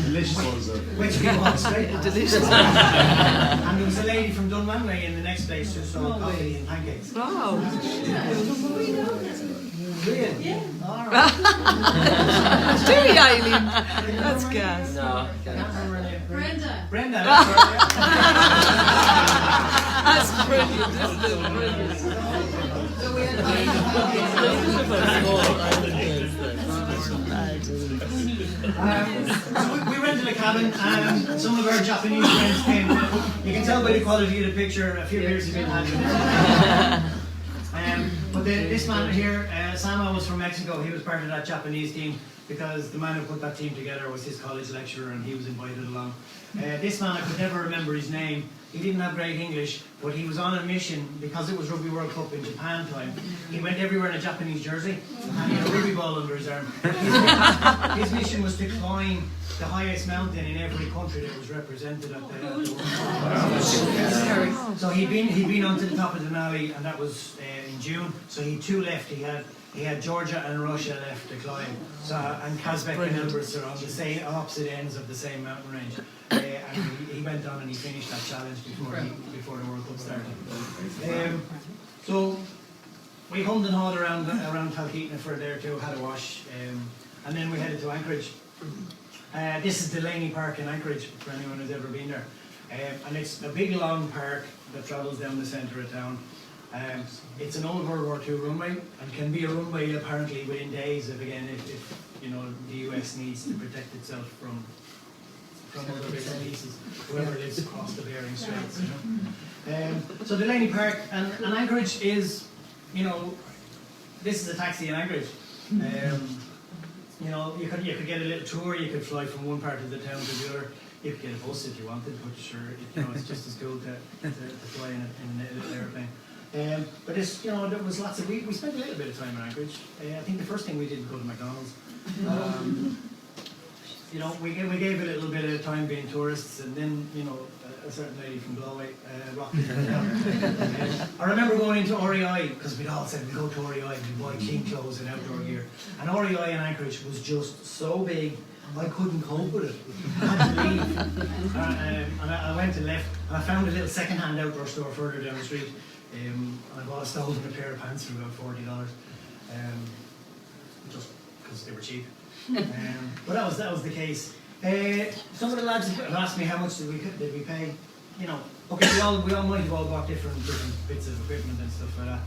Delicious ones, which we walked straight past. Delicious. And there was a lady from Dunmanway in the next place who sold coffee and pancakes. Wow. Brilliant. Yeah. All right. Do you, Eileen? That's gas. No. Brenda. Brenda, that's right. That's brilliant, isn't it? Brilliant. So we had we rented a cabin, and some of our Japanese friends came. You can tell by the quality of the picture, a few beers have been had. But this man here, Sama, was from Mexico. He was part of that Japanese team because the man who put that team together was his college lecturer, and he was invited along. This man, I could never remember his name. He didn't have great English, but he was on a mission because it was Rugby World Cup in Japan time. He went everywhere in a Japanese jersey, and he had a rugby ball under his arm. His mission was to climb the highest mountain in every country that was represented at the World Cup. So he'd been onto the top of Denali, and that was in June. So he had two left. He had Georgia and Russia left to climb. So and Kazbek and Elbrus are on the same opposite ends of the same mountain range. And he went on and he finished that challenge before the World Cup started. So we hummed and hawed around Talkeetna for a day or two, had a wash, and then we headed to Anchorage. This is Delaney Park in Anchorage, for anyone who's ever been there. And it's a big long park that travels down the centre of town. It's an old World War II runway, and can be a runway apparently within days if you know the US needs to protect itself from other bits and pieces, whoever lives across the Bering Straits, you know. So Delaney Park and Anchorage is, you know, this is a taxi in Anchorage. You know, you could get a little tour. You could fly from one part of the town to the other. You could get a bus if you wanted, but sure, you know, it's just as cool to fly in a little airplane. But it's, you know, there was lots of, we spent a little bit of time in Anchorage. I think the first thing we did was go to McDonnell's. You know, we gave a little bit of time being tourists, and then, you know, a certain lady from Galway rocked it. I remember going into REI, because we'd all said we'd go to REI and we'd buy clean clothes and outdoor gear. And REI in Anchorage was just so big, I couldn't cope with it. I had to leave. And I went and left, and I found a little second-hand outdoor store further down the street. And I bought a stove and a pair of pants for about $40, just because they were cheap. But that was the case. Some of the lads have asked me how much did we pay. You know, okay, we all might have all bought different bits of equipment and stuff like that.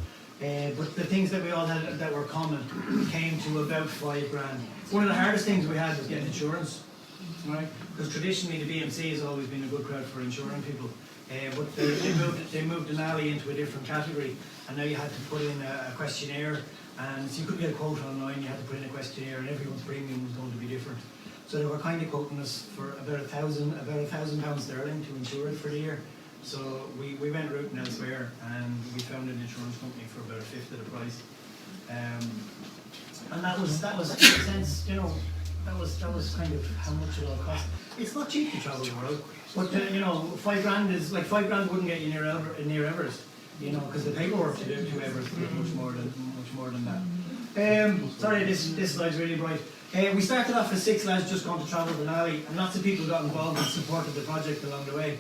But the things that we all had that were common came to about $5 grand. One of the hardest things we had was getting insurance, right? Because traditionally the BMC has always been a good crowd for insuring people. But they moved Denali into a different category, and now you had to put in a questionnaire, and so you couldn't get a quote online. You had to put in a questionnaire, and everyone's premium was going to be different. So they were kind of quoting us for about £1,000 sterling to insure it for the year. So we went routing elsewhere, and we found an insurance company for about a fifth of the price. And that was in a sense, you know, that was kind of how much it all cost. It's not cheap to travel the world, but you know, $5 grand is like $5 grand wouldn't get you near Everest, you know, because the paperwork to Everest is much more than that. Sorry, this slide's really bright. We started off as 6 lads just going to travel Denali, and lots of people got involved and supported the project along the way.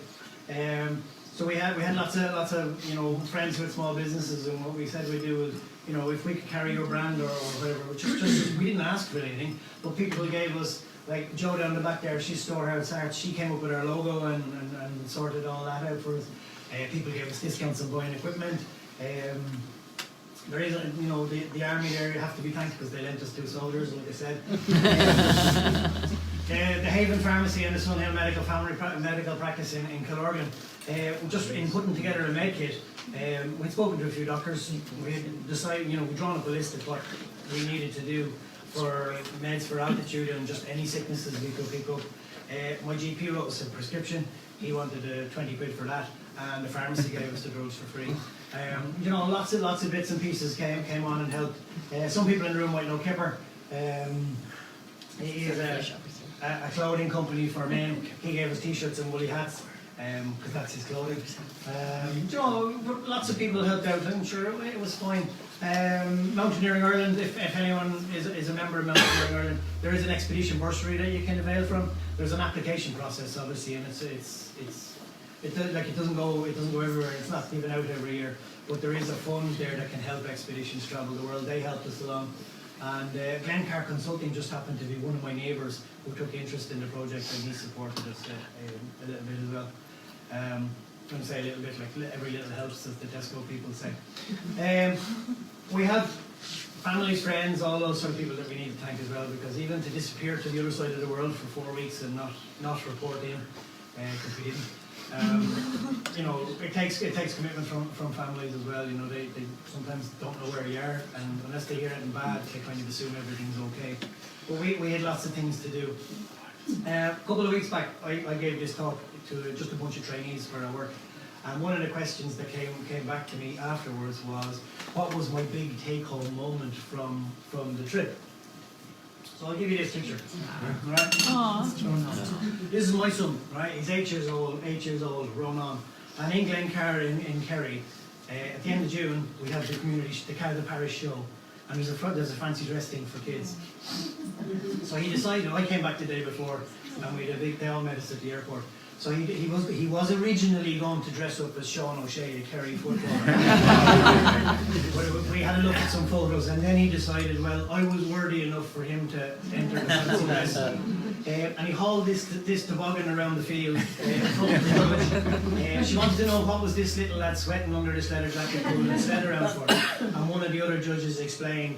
So we had lots of you know, friends who had small businesses, and what we said we'd do was you know, if we could carry your brand or whatever. Just we didn't ask for anything, but people gave us, like Joe down the back there, she's Storehouse Arts, she came up with our logo and sorted all that out for us. People gave us discounts on buying equipment. There is, you know, the army there, you have to be thanked because they lent us 2 soldiers, like I said. The Haven Pharmacy and the Sunhill Medical Practice in Killorgan, just in putting together a med kit, we'd spoken to a few doctors. We had decided, you know, we'd drawn up a list of what we needed to do for meds for altitude and just any sicknesses we could pick up. My GP wrote us a prescription. He wanted 20 quid for that, and the pharmacy gave us the drugs for free. You know, lots of bits and pieces came on and helped. Some people in the room might know Kipper. He is a clothing company for men. He gave us t-shirts and woolly hats because that's his clothing. You know, lots of people helped out. I'm sure it was fine. Mountaineering Ireland, if anyone is a member of Mountaineering Ireland, there is an expedition bursary that you can avail from. There's an application process, obviously, and it doesn't go everywhere. It's not given out every year, but there is a fund there that can help expeditions travel the world. They helped us along, and Glencar Consulting just happened to be one of my neighbours who took interest in the project, and he supported us a little bit as well. I'm going to say a little bit like every little helps, as the Tesco people say. We have families, friends, all those sort of people that we need to thank as well, because even to disappear to the other side of the world for 4 weeks and not report in, because we didn't. You know, it takes commitment from families as well. You know, they sometimes don't know where you are, and unless they hear anything bad, they kind of assume everything's okay. But we had lots of things to do. A couple of weeks back, I gave this talk to just a bunch of trainees where I work, and one of the questions that came back to me afterwards was, what was my big take-home moment from the trip? So I'll give you this picture. Right? This is my son, right? He's 8 years old, Ronan. And in Glencar in Kerry, at the end of June, we have the Calvin Parish show, and there's a fancy dress thing for kids. So he decided, I came back the day before, and they all met us at the airport. So he was originally going to dress up as Sean O'Shea, a Kerry footballer. But we had a look at some photos, and then he decided, well, I was worthy enough for him to enter the fancy dress. And he hauled this toboggan around the field. She wanted to know what was this little lad sweating under this leather jacket pulling his leather out for. And one of the other judges explained.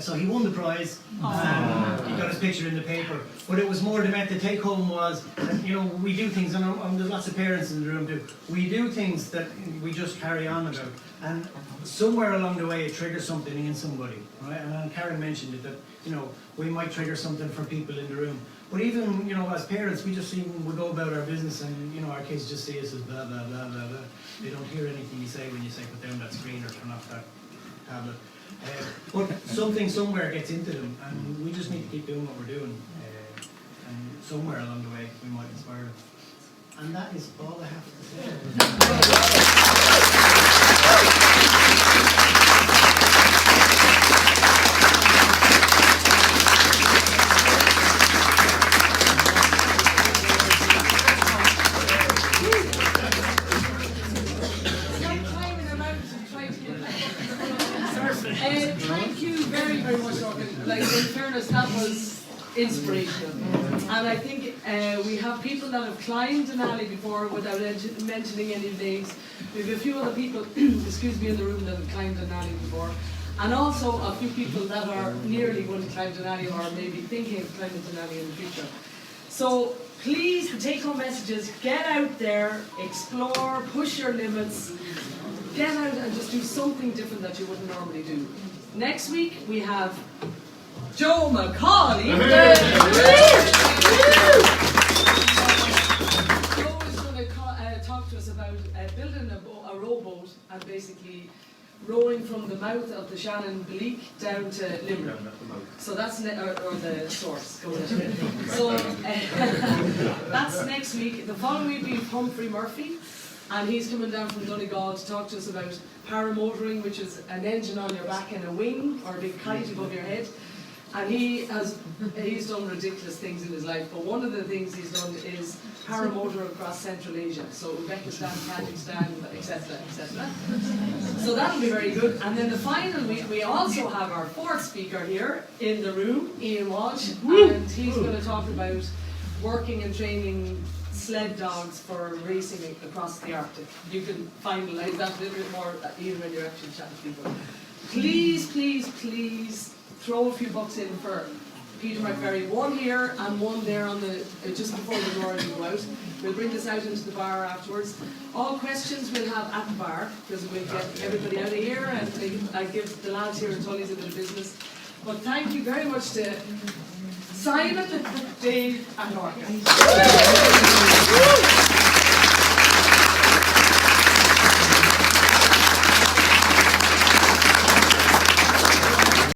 So he won the prize, and he got his picture in the paper. But it was more the take home was that, you know, we do things, and there's lots of parents in the room too. We do things that we just carry on about, and somewhere along the way it triggers something in somebody, right? And Karen mentioned it, that, you know, we might trigger something for people in the room. But even, you know, as parents, we go about our business, and, you know, our kids just see us as blah blah blah blah blah. They don't hear anything you say when you say put down that screen or turn off that tablet. But something somewhere gets into them, and we just need to keep doing what we're doing, and somewhere along the way we might inspire them. And that is all I have to say. Thank you very, very much, Lorcan. Like, in fairness, that was inspirational. And I think we have people that have climbed Denali before without mentioning any names. We have a few other people, excuse me, in the room that have climbed Denali before. And also a few people that are nearly going to climb Denali, or maybe thinking of climbing Denali in the future. So please, the take-home messages, get out there, explore, push your limits, get out and just do something different that you wouldn't normally do. Next week we have Joe McCauley. Joe is going to talk to us about building a rowboat and basically rowing from the mouth of the Shannon Bleak down to Limerick. So that's or the source. So that's next week. The following week we have Humphrey Murphy. And he's coming down from Donegal to talk to us about paramotoring, which is an engine on your back and a wing, or a big kite above your head. And he's done ridiculous things in his life, but one of the things he's done is paramotor across Central Asia, so Uzbekistan, Kazakhstan, etc., etc. So that'll be very good. And then the final week, we also have our fourth speaker here in the room, Ian Walsh, and he's going to talk about working and training sled dogs for racing across the Arctic. You can finalise that a little bit more even when you're actually chatting to people. Please, please, please throw a few bucks in for Peter McVerry. One here and one there on the just before the door as you go out. We'll bring this out into the bar afterwards. All questions we'll have at the bar because we'll get everybody out of here and I give the lads here in Tully's a bit of business. But thank you very much to Simon, Dave and Lorcan.